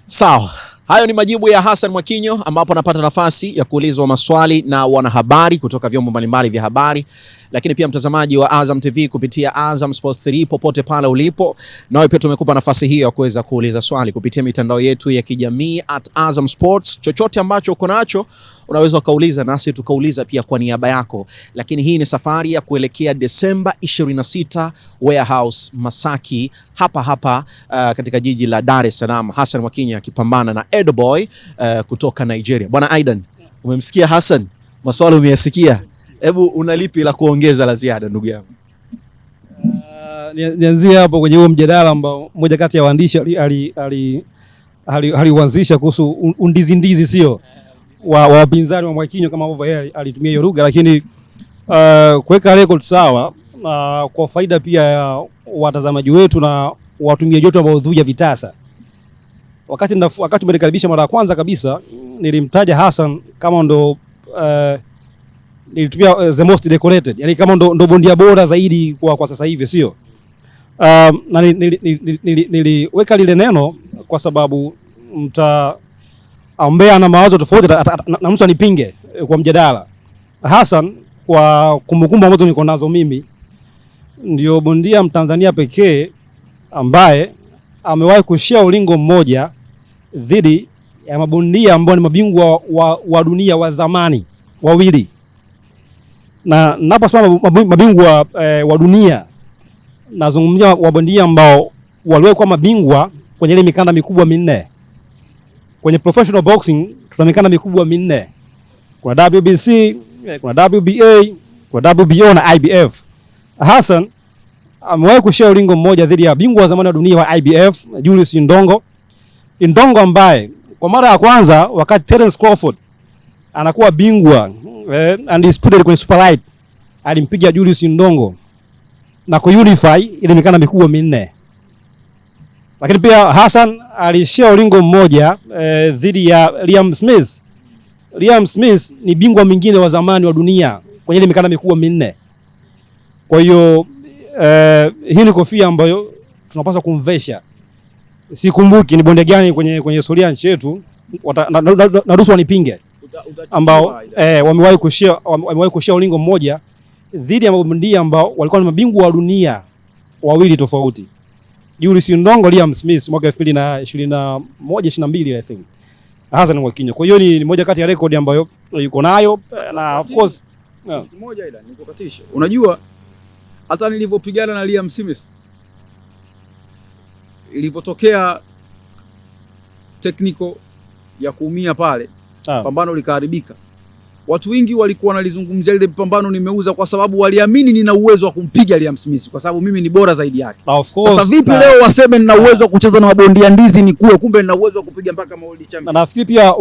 Sawa. Hayo ni majibu ya Hassan Mwakinyo, ambapo anapata nafasi ya kuulizwa maswali na wanahabari kutoka vyombo mbalimbali vya habari, lakini pia mtazamaji wa Azam TV kupitia Azam Sports 3 popote pale ulipo. Nawe pia tumekupa nafasi hiyo ya kuweza kuuliza swali kupitia mitandao yetu ya kijamii @Azam Sports. Chochote ambacho uko nacho unaweza kauliza, nasi tukauliza pia kwa niaba yako. Lakini hii ni safari ya kuelekea Desemba 26 Warehouse Masaki, hapa katika jiji la Dar es Salaam. Hassan Mwakinyo akipambana na Edo Boy kutoka Nigeria. Bwana Aidan, umemsikia Hassan? Maswali umeyasikia? Hebu unalipi la kuongeza la ziada ndugu yangu?
Nianzie hapo kwenye huo mjadala ambao mmoja kati ya waandishi aliuanzisha kuhusu undizi sio wa wapinzani wa Mwakinyo, kama ambavyo yeye alitumia hiyo lugha, lakini kuweka record sawa kwa faida pia ya watazamaji wetu na watumiaji wetu ambao hudhuria vitasa. Wakati mlikaribisha mara ya kwanza kabisa nilimtaja Hassan kama ndo nilitumia the most decorated, yani kama ndo bondia bora zaidi kwa sasa hivi, sio? Na niliweka lile neno kwa sababu ambaye ana mawazo tofauti na mtu anipinge kwa mjadala. Hassan, kwa kumbukumbu ambazo niko nazo mimi, ndio bondia Mtanzania pekee ambaye amewahi kushia ulingo mmoja dhidi ya mabondia ambao ni mabingwa wa dunia wa zamani wawili. Na ninaposema mabingwa wa dunia, nazungumzia wabondia ambao waliwahi kuwa mabingwa kwenye ile mikanda mikubwa 4. Kwenye professional boxing tuna mikanda mikubwa 4. Kuna WBC, kuna WBA, kuna WBO na IBF. Hassan amewahi kushare ulingo mmoja dhidi ya bingwa wa zamani wa dunia wa IBF Julius Indongo. Indongo ambaye kwa mara ya kwanza wakati Terence Crawford anakuwa bingwa undisputed kwenye super light alimpiga Julius Indongo na kuunify ile mikanda mikubwa minne. Lakini pia Hassan alishare ulingo mmoja dhidi ya Liam Smith. Liam Smith ni bingwa mwingine wa zamani wa dunia kwenye ile mikanda mikubwa minne. Kwa hiyo hii ni kofia ambayo tunapaswa kumvesha. Sikumbuki ni bonde gani kwenye historia nchi yetu na ruhusa wanipinge ambao wamewahi kushare ulingo mmoja dhidi ya mabondia ambao walikuwa ni mabingwa wa dunia wawili tofauti. Julius Indongo, Liam Smith mwaka 2021 22 I think. Hassan Mwakinyo. Kwa hiyo ni moja kati ya rekodi ambayo yuko nayo na of course
moja ila nikukatisha. Unajua hata nilipopigana na Liam Smith ilipotokea technical ya kuumia pale, pambano likaharibika. Watu wengi walikuwa wanalizungumzia ile pambano nimeuza kwa sababu waliamini nina uwezo wa kumpiga Liam Smith kwa sababu mimi ni bora zaidi yake. Sasa vipi leo waseme nina uwezo wa kucheza na mabondia ndizi ni kuwe kumbe nina uwezo wa kupiga mpaka world champion.
Na nafikiri pia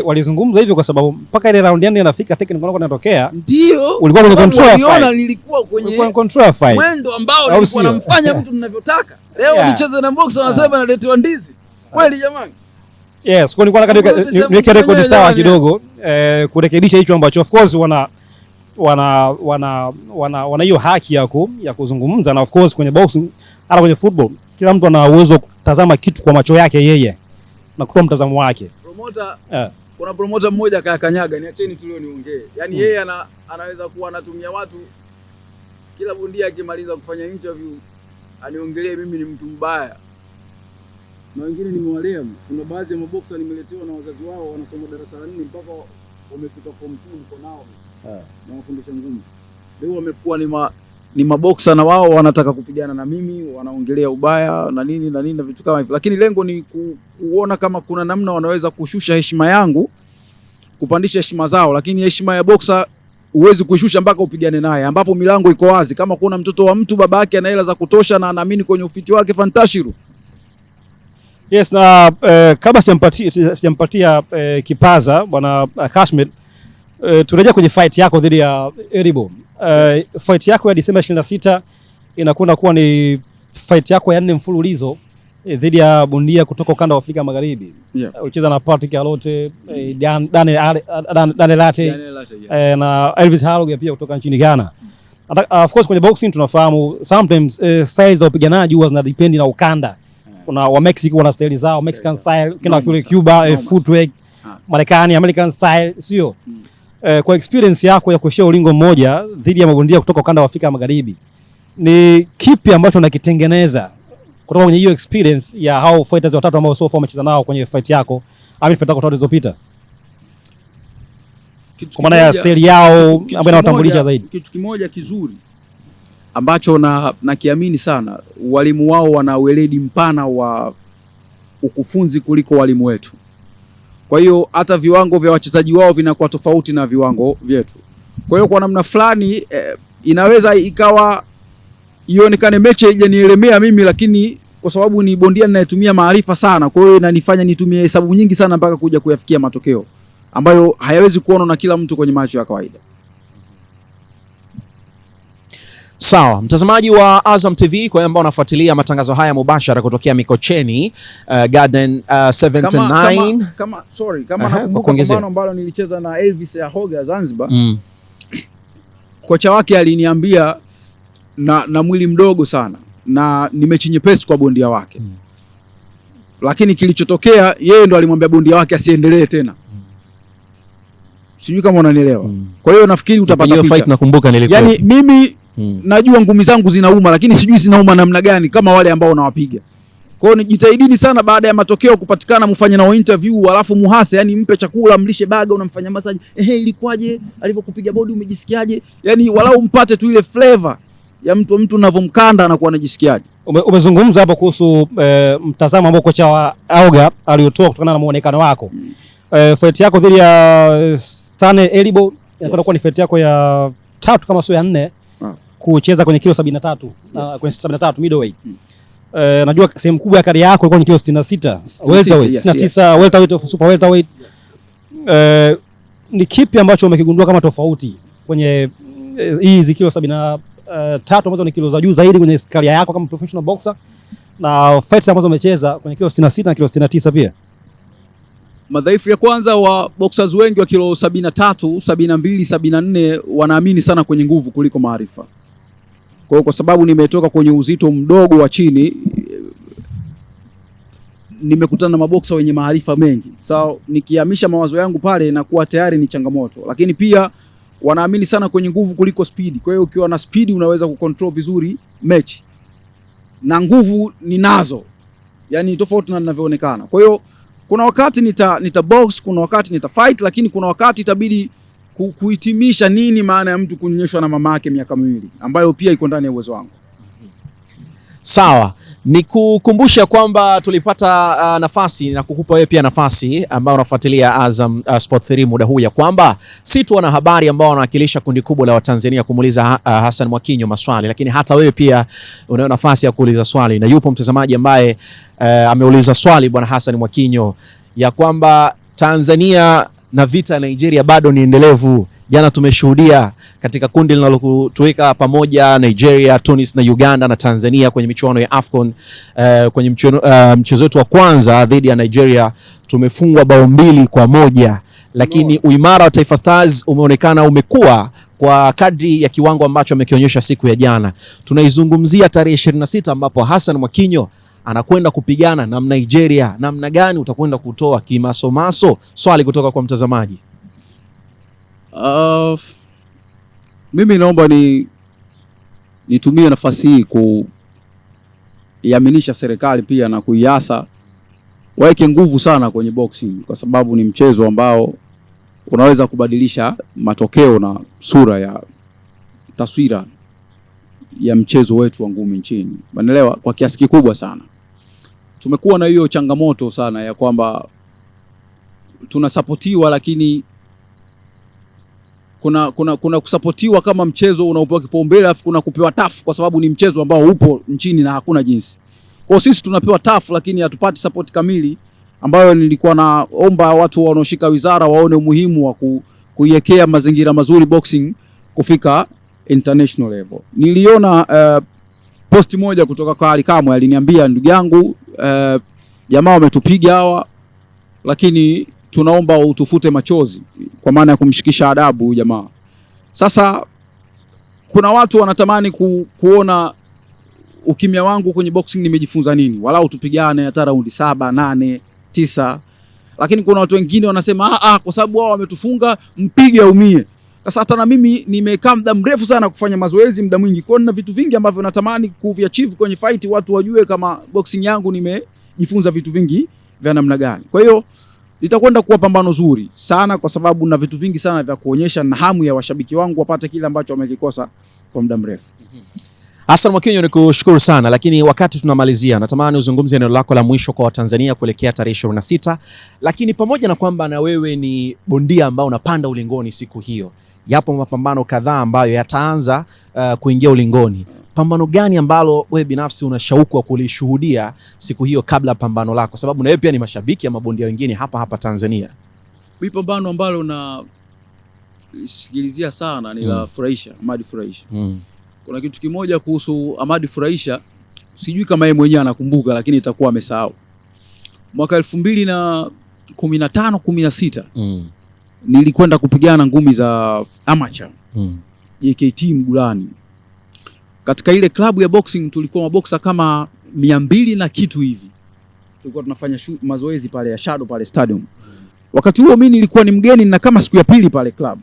walizungumza hivyo kwa sababu mpaka ile round yani inafika technical ndio inatokea.
Ndio.
Ulikuwa kwenye control fight.
Uliona nilikuwa kwenye
control fight.
Mwendo ambao nilikuwa namfanya mtu ninavyotaka. Leo nicheze na boxer wanasema naletewa ndizi. Kweli jamani?
Yes, kwa nilikuwa nataka niweke rekodi sawa kidogo kurekebisha hicho ambacho of course wana hiyo haki ya kuzungumza, na of course kwenye boxing hata kwenye football kila mtu ana uwezo kutazama kitu kwa macho yake yeye na kutoa mtazamo wake.
Promoter kuna promoter mmoja kayakanyaga, niacheni tu leo niongee. Yaani yeye anaweza kuwa anatumia watu kila bondia akimaliza kufanya interview aniongelee mimi ni mtu mbaya. Na wengine nimewalea. Kuna baadhi ya maboxer nimeletewa na wazazi wao wanasoma darasa la 4 mpaka wamefika form 2 mko nao. Na wafundisha ngumi. Leo wamekuwa ni maboxer na wao wanataka kupigana na mimi, wanaongelea ubaya na nini na vitu kama hivyo. Lakini lengo ni kuona kama kuna namna wanaweza kushusha heshima yangu, kupandisha heshima zao, lakini heshima ya boxer huwezi kuishusha mpaka upigane naye, ambapo milango iko wazi. Kama kuna mtoto wa mtu babake ana hela za kutosha na anaamini kwenye ufiti wake fantashiru.
Yes, na kabla sijampatia kipaza bwana Kashmir, turejea kwenye fight yako dhidi ya Eribo. Fight yako ya Disemba 26 inakwenda kuwa ni fight yako ya 4 mfululizo dhidi ya bondia kutoka ukanda wa Afrika Magharibi. Ulicheza na Patrick Alote, Daniel Late na Elvis Haluga pia kutoka nchini Ghana. Of course kwenye boxing tunafahamu sometimes styles za upiganaji huwa zinadepend na ukanda. Kuna wa Mexico wana style zao, Mexican style, kina kule Cuba, footwork, Marekani, American style, sio? Kwa experience yako ya kushia ulingo mmoja dhidi ya mabondia kutoka ukanda wa Afrika Magharibi, ni kipi ambacho unakitengeneza kutoka kwenye hiyo experience ya hao fighters watatu ambao so far umecheza nao kwenye fight yako, fight yako tatu zilizopita? Kwa maana ya style yao ambayo inawatambulisha zaidi.
Kitu kimoja kizuri ambacho nakiamini sana, walimu wao wana weledi mpana wa ukufunzi kuliko walimu wetu. Kwa hiyo hata viwango vya wachezaji wao vinakuwa tofauti na viwango vyetu. Kwa hiyo kwa namna fulani inaweza ikawa ionekane mechi haijanielemea mimi, lakini kwa sababu ni bondia ninayetumia maarifa sana, kwa hiyo inanifanya nitumie hesabu nyingi sana mpaka kuja kuyafikia matokeo ambayo hayawezi kuona na kila mtu kwenye macho ya kawaida.
Sawa, mtazamaji wa Azam TV, kwa ambao unafuatilia matangazo haya mubashara kutokea Mikocheni Garden 79.
Kama nakumbuka pambano ambalo nilicheza na Elvis Haluga Zanzibar. Kocha wake aliniambia na mwili mdogo sana na ni mechi nyepesi kwa bondia wake. Lakini kilichotokea yeye ndo alimwambia bondia wake asiendelee tena. Sijui kama unanielewa. Kwa hiyo nafikiri utapata picha.
Fight nakumbuka nilikuwa.
Yaani mimi najua ngumi zangu zinauma, lakini sijui zinauma namna gani kama wale ambao nawapiga. Kwa hiyo nijitahidini sana baada ya matokeo kupatikana, mfanye nao interview, alafu muhase, yani mpe chakula, mlishe baga, unamfanya massage. Ilikuwaje? Alivyokupiga body umejisikiaje? Yani walau mpate tu ile flavor ya mtu unavomkanda anakuwa anajisikiaje.
Umezungumza hapo kuhusu mtazamo ambao kocha wa Haluga aliotoa kutokana na muonekano wako. Fight yako dhidi ya Stanley Eribo inakwenda kuwa ni fight yako ya 3 kama sio ya 4 kucheza kwenye kilo 73 kwenye 73 middleweight. Najua sehemu kubwa ya kari yako ilikuwa ni kilo 66 welterweight, 69 welterweight, super welterweight. Ni kipi ambacho umekigundua kama tofauti kwenye hizi kilo 73 ambazo ni kilo za juu zaidi kwenye career yako kama professional boxer na fights ambazo umecheza kwenye kilo 66 na kilo 69 pia?
Madhaifu ya kwanza wa boxers wengi wa kilo 73, 72, 74 wanaamini sana kwenye nguvu kuliko maarifa. Kwa sababu nimetoka kwenye uzito mdogo wa chini, nimekutana na maboksa wenye maarifa mengi. So nikihamisha mawazo yangu pale na kuwa tayari ni changamoto. Lakini pia wanaamini sana kwenye nguvu kuliko speed. Kwa hiyo ukiwa na speed unaweza kucontrol vizuri mechi. Na nguvu ninazo. Yaani tofauti na ninavyoonekana. Kwa hiyo kuna wakati nita box, kuna wakati nita fight, lakini kuna wakati itabidi kuhitimisha nini maana ya mtu kunyonyeshwa na mama yake miaka 2 ambayo pia iko ndani ya uwezo wangu.
Sawa, ni kukumbusha kwamba tulipata nafasi na kukupa wewe pia nafasi ambao unafuatilia Azam Sport 3 muda huu, ya kwamba si tu wana habari ambao wanawakilisha kundi kubwa la Watanzania kumuuliza Hassan Mwakinyo maswali, lakini hata wewe pia unayo nafasi ya kuuliza swali, na yupo mtazamaji ambaye ameuliza swali bwana Hassan Mwakinyo ya kwamba Tanzania na vita ya Nigeria bado ni endelevu. Jana tumeshuhudia katika kundi linalotuweka pamoja Nigeria, Tunis na Uganda na Tanzania kwenye michuano ya AFCON. Kwenye mchezo wetu wa kwanza dhidi ya Nigeria tumefungwa 2-1, lakini uimara wa Taifa Stars umeonekana umekuwa kwa kadri ya kiwango ambacho amekionyesha siku ya jana. Tunaizungumzia tarehe 26 ambapo Hassan Mwakinyo anakwenda kupigana na Nigeria. Namna gani utakwenda kutoa kimasomaso? Swali kutoka kwa mtazamaji.
Mimi naomba nitumie nafasi hii kuiaminisha serikali pia na kuiasa waweke nguvu sana kwenye boxing, kwa sababu ni mchezo ambao unaweza kubadilisha matokeo na sura ya taswira ya mchezo wetu wa ngumi nchini. Unaelewa, kwa kiasi kikubwa sana. Tumekuwa na hiyo changamoto sana ya kwamba tunasapotiwa, lakini kuna kusapotiwa kama mchezo unaopewa kipaumbele, afu kuna kupewa tafu kwa sababu ni mchezo ambao upo nchini na hakuna jinsi. Kwa sisi tunapewa tafu lakini hatupati support kamili, ambayo nilikuwa naomba watu wanaoshika wizara waone umuhimu wa kuiwekea mazingira mazuri boxing kufika international level. Niliona posti moja kutoka kwa Ali Kamwe, aliniambia ndugu yangu, jamaa wametupiga hawa, lakini tunaomba utufute machozi, kwa maana ya kumshikisha adabu jamaa. Sasa kuna watu wanatamani kuona ukimya wangu kwenye boxing nimejifunza nini, walau tupigane hata raundi 7, 8, 9. Lakini kuna watu wengine wanasema kwa sababu wao wametufunga mpige aumie. Sasa hata na mimi nimekaa muda mrefu sana kufanya mazoezi, muda mwingi, kwa na vitu vingi ambavyo natamani kuviachieve kwenye fight, watu wajue kama boxing yangu nimejifunza vitu vingi vya namna gani. Kwa hiyo litakwenda kuwa pambano zuri sana, kwa sababu na vitu vingi sana vya kuonyesha, na hamu ya washabiki wangu wapate kile ambacho wamekikosa kwa muda mrefu.
Hassan Mwakinyo, nikushukuru sana, lakini wakati tunamalizia, natamani uzungumzie neno lako la mwisho kwa Watanzania kuelekea tarehe 26. Lakini pamoja na kwamba na wewe ni bondia ambao unapanda ulingoni siku hiyo, yapo mapambano kadhaa ambayo yataanza kuingia ulingoni. Pambano gani ambalo wewe binafsi una shauku wa kulishuhudia siku hiyo kabla pambano lako, sababu na wewe pia ni mashabiki ya mabondia wengine hapa Tanzania?
Mimi pambano ambalo na sikilizia sana ni la Furahisha, Ahmad Furahisha. Kuna kitu kimoja kuhusu Ahmad Furahisha, sijui kama yeye mwenyewe anakumbuka, lakini itakuwa amesahau. Mwaka 2015-16 nilikwenda kupigana ngumi za amateur JKT Mgulani. Katika ile klabu ya boxing tulikuwa maboksa kama 200 na kitu hivi. Tulikuwa tunafanya mazoezi pale ya Shadow pale stadium. Wakati huo mimi nilikuwa ni mgeni na kama siku ya pili pale club.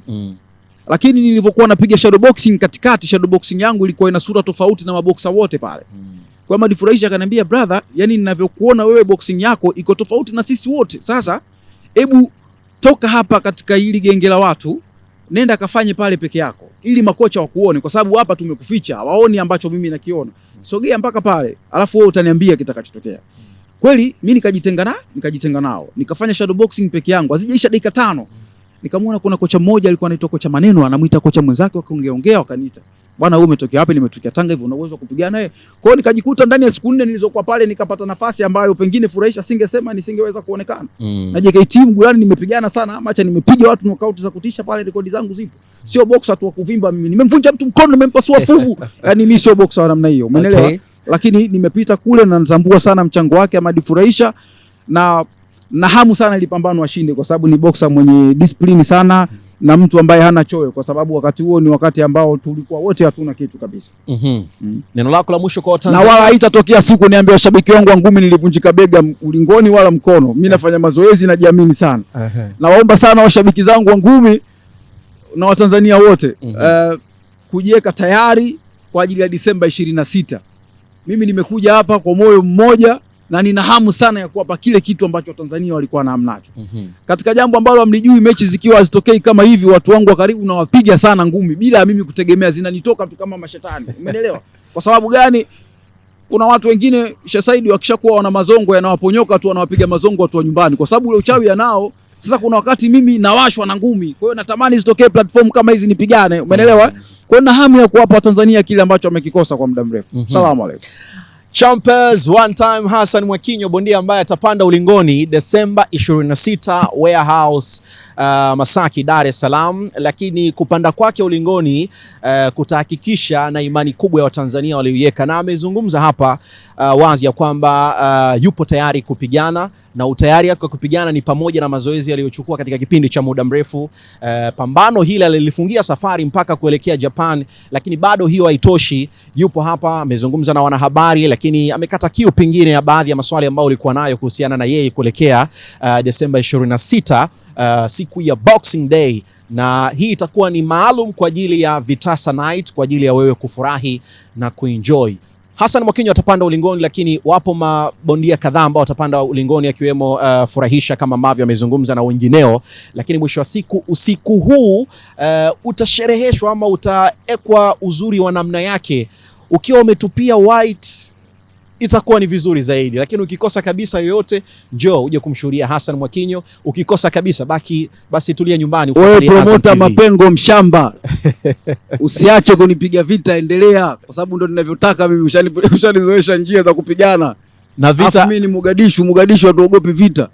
Lakini nilivyokuwa napiga shadow boxing katikati, shadow boxing yangu ilikuwa ina sura tofauti na maboksa wote pale. Kwa Ahmad Furahisha akaniambia, brother, yani ninavyokuona wewe boxing yako iko tofauti na sisi wote. Sasa hebu toka hapa katika hili genge la watu, nenda kafanye pale peke yako ili makocha wakuone, kwa sababu hapa tumekuficha, hawaoni ambacho mimi nakiona. Sogea mpaka pale, alafu wewe utaniambia kitakachotokea. Kweli mimi nikajitenga nao, nikafanya shadow boxing peke yangu. Hazijaisha dakika 5 Nikamwona kuna kocha mmoja alikuwa anaitwa kocha Maneno, anamuita kocha mwenzake, wakaongea wakaniita, bwana wewe umetokea wapi? Nimetokea Tanga, hivi una uwezo wa kupigana naye? Kwa hiyo nikajikuta ndani ya siku 4 nilizokuwa pale nikapata nafasi ambayo pengine Furahisha singesema nisingeweza kuonekana. Na JKT Mgulani nimepigana sana, acha nimepiga watu knockout za kutisha pale, rekodi zangu zipo. Sio boxer tu wa kuvimba mimi. Nimemvunja mtu mkono, nimempasua fuvu. Yaani mimi sio boxer wa namna hiyo. Umeelewa? Okay. Lakini nimepita kule na natambua sana mchango wake Ahmad Furahisha, na hamu sana ili pambano ashinde, kwa sababu ni boxer mwenye discipline sana na mtu ambaye hana choyo, kwa sababu wakati huo ni wakati ambao tulikuwa wote hatuna kitu kabisa.
Neno lako la mwisho kwa Watanzania?
Na wala haitatokea siku niambie washabiki wangu wa ngumi nilivunjika bega ulingoni wala mkono. Mimi nafanya mazoezi na jiamini sana. Nawaomba sana washabiki zangu wa ngumi na Watanzania wote kujiweka tayari kwa ajili ya Disemba 26. Mimi nimekuja hapa kwa moyo mmoja na nina hamu sana ya kuwapa kile kitu ambacho Tanzania walikuwa na hamnacho. Katika jambo ambalo hamlijui, mechi zikiwa hazitokei kama hivi, watu wangu wa karibu na wapiga sana ngumi bila mimi kutegemea, zinanitoka tu kama mashetani. Umeelewa? Kwa sababu gani? Kuna watu wengine Shasaidi wakishakuwa wana mazongo yanawaponyoka tu, wanawapiga mazongo watu wa nyumbani kwa sababu ule uchawi yanao. Sasa kuna wakati mimi nawashwa na ngumi. Kwa hiyo natamani zitokee platform kama hizi nipigane. Umeelewa? Kwa hiyo na hamu ya kuwapa Tanzania kile ambacho wamekikosa kwa muda mrefu. Asalamu alaykum.
Champers one time Hassan Mwakinyo, bondia ambaye atapanda ulingoni Desemba 26 Warehouse Masaki, Dar es Salaam. Lakini kupanda kwake ulingoni kutahakikisha na imani kubwa ya Watanzania walioiweka, na amezungumza hapa wazi ya kwamba yupo tayari kupigana, na utayari wake kupigana ni pamoja na mazoezi aliyochukua katika kipindi cha muda mrefu. Pambano hili alilifungia safari mpaka kuelekea Japan, lakini bado hiyo haitoshi. Yupo hapa, amezungumza na wanahabari, lakini amekata kiu pengine ya baadhi ya maswali ambayo ulikuwa nayo kuhusiana na yeye kuelekea Desemba 26, siku ya Boxing Day, na hii itakuwa ni maalum kwa ajili ya Vitasa Night, kwa ajili ya wewe kufurahi na kuenjoy. Hassan Mwakinyo atapanda ulingoni, lakini wapo mabondia kadhaa ambao watapanda ulingoni akiwemo Furahisha kama ambavyo amezungumza na wengineo. Lakini mwisho wa siku, usiku huu utashereheshwa ama utaekwa uzuri wa namna yake. Ukiwa umetupia white itakuwa ni vizuri zaidi, lakini ukikosa kabisa yoyote, njoo uje kumshuhudia Hassan Mwakinyo. Ukikosa kabisa basi tulia nyumbani
ufuatilie promoter Mapengo mshamba. Usiache kunipiga vita, endelea, kwa sababu ndo ninavyotaka mimi. Ushanizoesha njia za kupigana na vita. Mimi ni Mogadishu hatuogopi vita.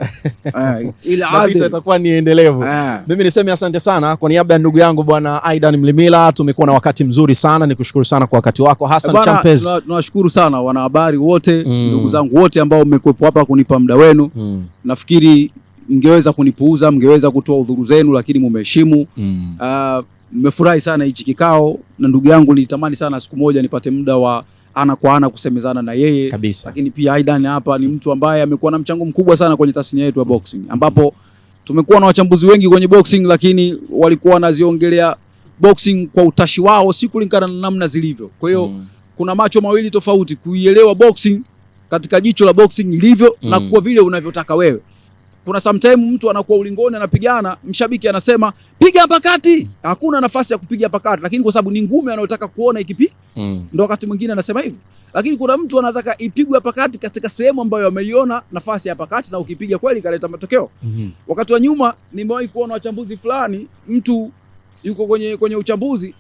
Ila vita itakuwa ni endelevu. Mimi niseme asante sana kwa niaba ya ndugu yangu bwana Aidan Mlimila. Tumekuwa na wakati mzuri sana, nikushukuru sana kwa wakati wako Hassan Champers.
Tunawashukuru sana wanahabari wote, ndugu zangu wote ambao mmekuwepo hapa kunipa muda wenu. Nafikiri mngeweza kunipuuza, mngeweza kutoa udhuru zenu, lakini mumeheshimu. Mmefurahi sana hichi kikao, na ndugu yangu nilitamani sana siku moja nipate muda wa ana kwa ana kusemezana na yeye
kabisa.
Lakini pia Aidan hapa ni mtu ambaye amekuwa na mchango mkubwa sana kwenye tasnia yetu ya boxing, ambapo tumekuwa na wachambuzi wengi kwenye boxing, lakini walikuwa wanaziongelea boxing kwa utashi wao, si kulingana na namna zilivyo. Kwa hiyo kuna macho mawili tofauti, kuielewa boxing katika jicho la boxing ilivyo na kwa vile unavyotaka wewe. Kuna sometime mtu anakuwa ulingoni anapigana, mshabiki anasema piga hapa kati, hakuna nafasi ya kupiga hapa kati, lakini kwa sababu ni ngumi anayotaka kuona ikipi, ndio wakati mwingine anasema hivyo. Lakini kuna mtu anataka ipigwe hapa kati katika sehemu ambayo ameiona nafasi hapa kati, na ukipiga kweli kaleta matokeo. Wakati wa nyuma nimewahi kuona wachambuzi fulani, mtu yuko kwenye uchambuzi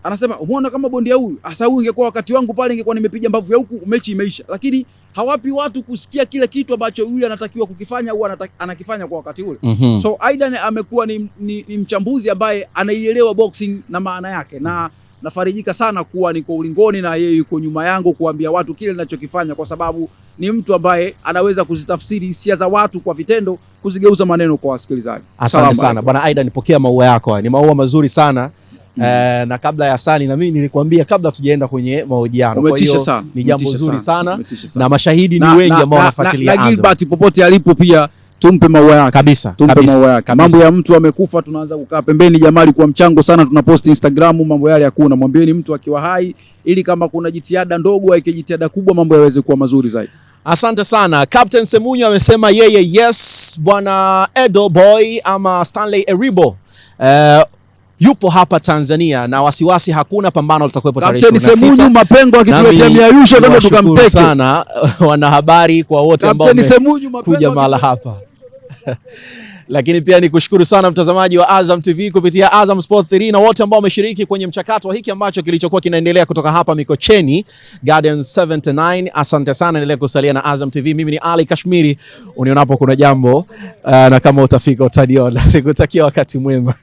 anasema umeona kama bondia huyu, asa huyu ingekuwa wakati wangu pale ingekuwa nimepiga mbavu ya huku, mechi imeisha. Lakini hawapi watu kusikia kile kitu ambacho yule anatakiwa kukifanya au anakifanya kwa wakati ule. So Aidan amekuwa ni mchambuzi ambaye anaielewa boxing na maana yake, na nafarijika sana kuwa niko ulingoni na yeye yuko nyuma yangu kuambia watu kile ninachokifanya, kwa sababu ni mtu ambaye anaweza kuzitafsiri hisia za watu kwa vitendo, kuzigeuza maneno kwa wasikilizaji.
Asante sana bwana Aidan, nipokea maua yako, ni maua mazuri sana. Na kabla ya sani na mimi nilikwambia kabla tujaenda kwenye mahojiano, kwa hiyo ni jambo zuri sana na mashahidi ni wengi ambao wanafuatilia
na Gilbert popote alipo pia tumpe maua yake
kabisa,
tumpe maua yake. Mambo ya mtu amekufa tunaanza kukaa pembeni, jamali kwa mchango sana, tunapost Instagram, mambo yale hakuna. Mwambieni mtu akiwa hai, ili kama kuna jitihada ndogo au jitihada kubwa mambo yaweze kuwa mazuri zaidi.
Asante sana. Captain Semunyo amesema yeye yes. Bwana Edo Boy ama Stanley Eribo yupo hapa Tanzania na wasiwasi hakuna, pambano litakuwepo tarehe 26.
Captain Semunyo Mapengo akituletea miayusho ndio tukampeke
sana wanahabari kwa wote ambao kuja mahala hapa. Lakini pia nikushukuru sana mtazamaji wa Azam TV kupitia Azam Sport 3 na wote ambao wameshiriki kwenye mchakato hiki ambacho kilichokuwa kinaendelea kutoka hapa Mikocheni Garden 79. Asante sana, endelea kusalia na Azam TV. Mimi ni Ali Kashmiri, unionapo kuna jambo na kama utafika utaniona. Nikutakia wakati mwema.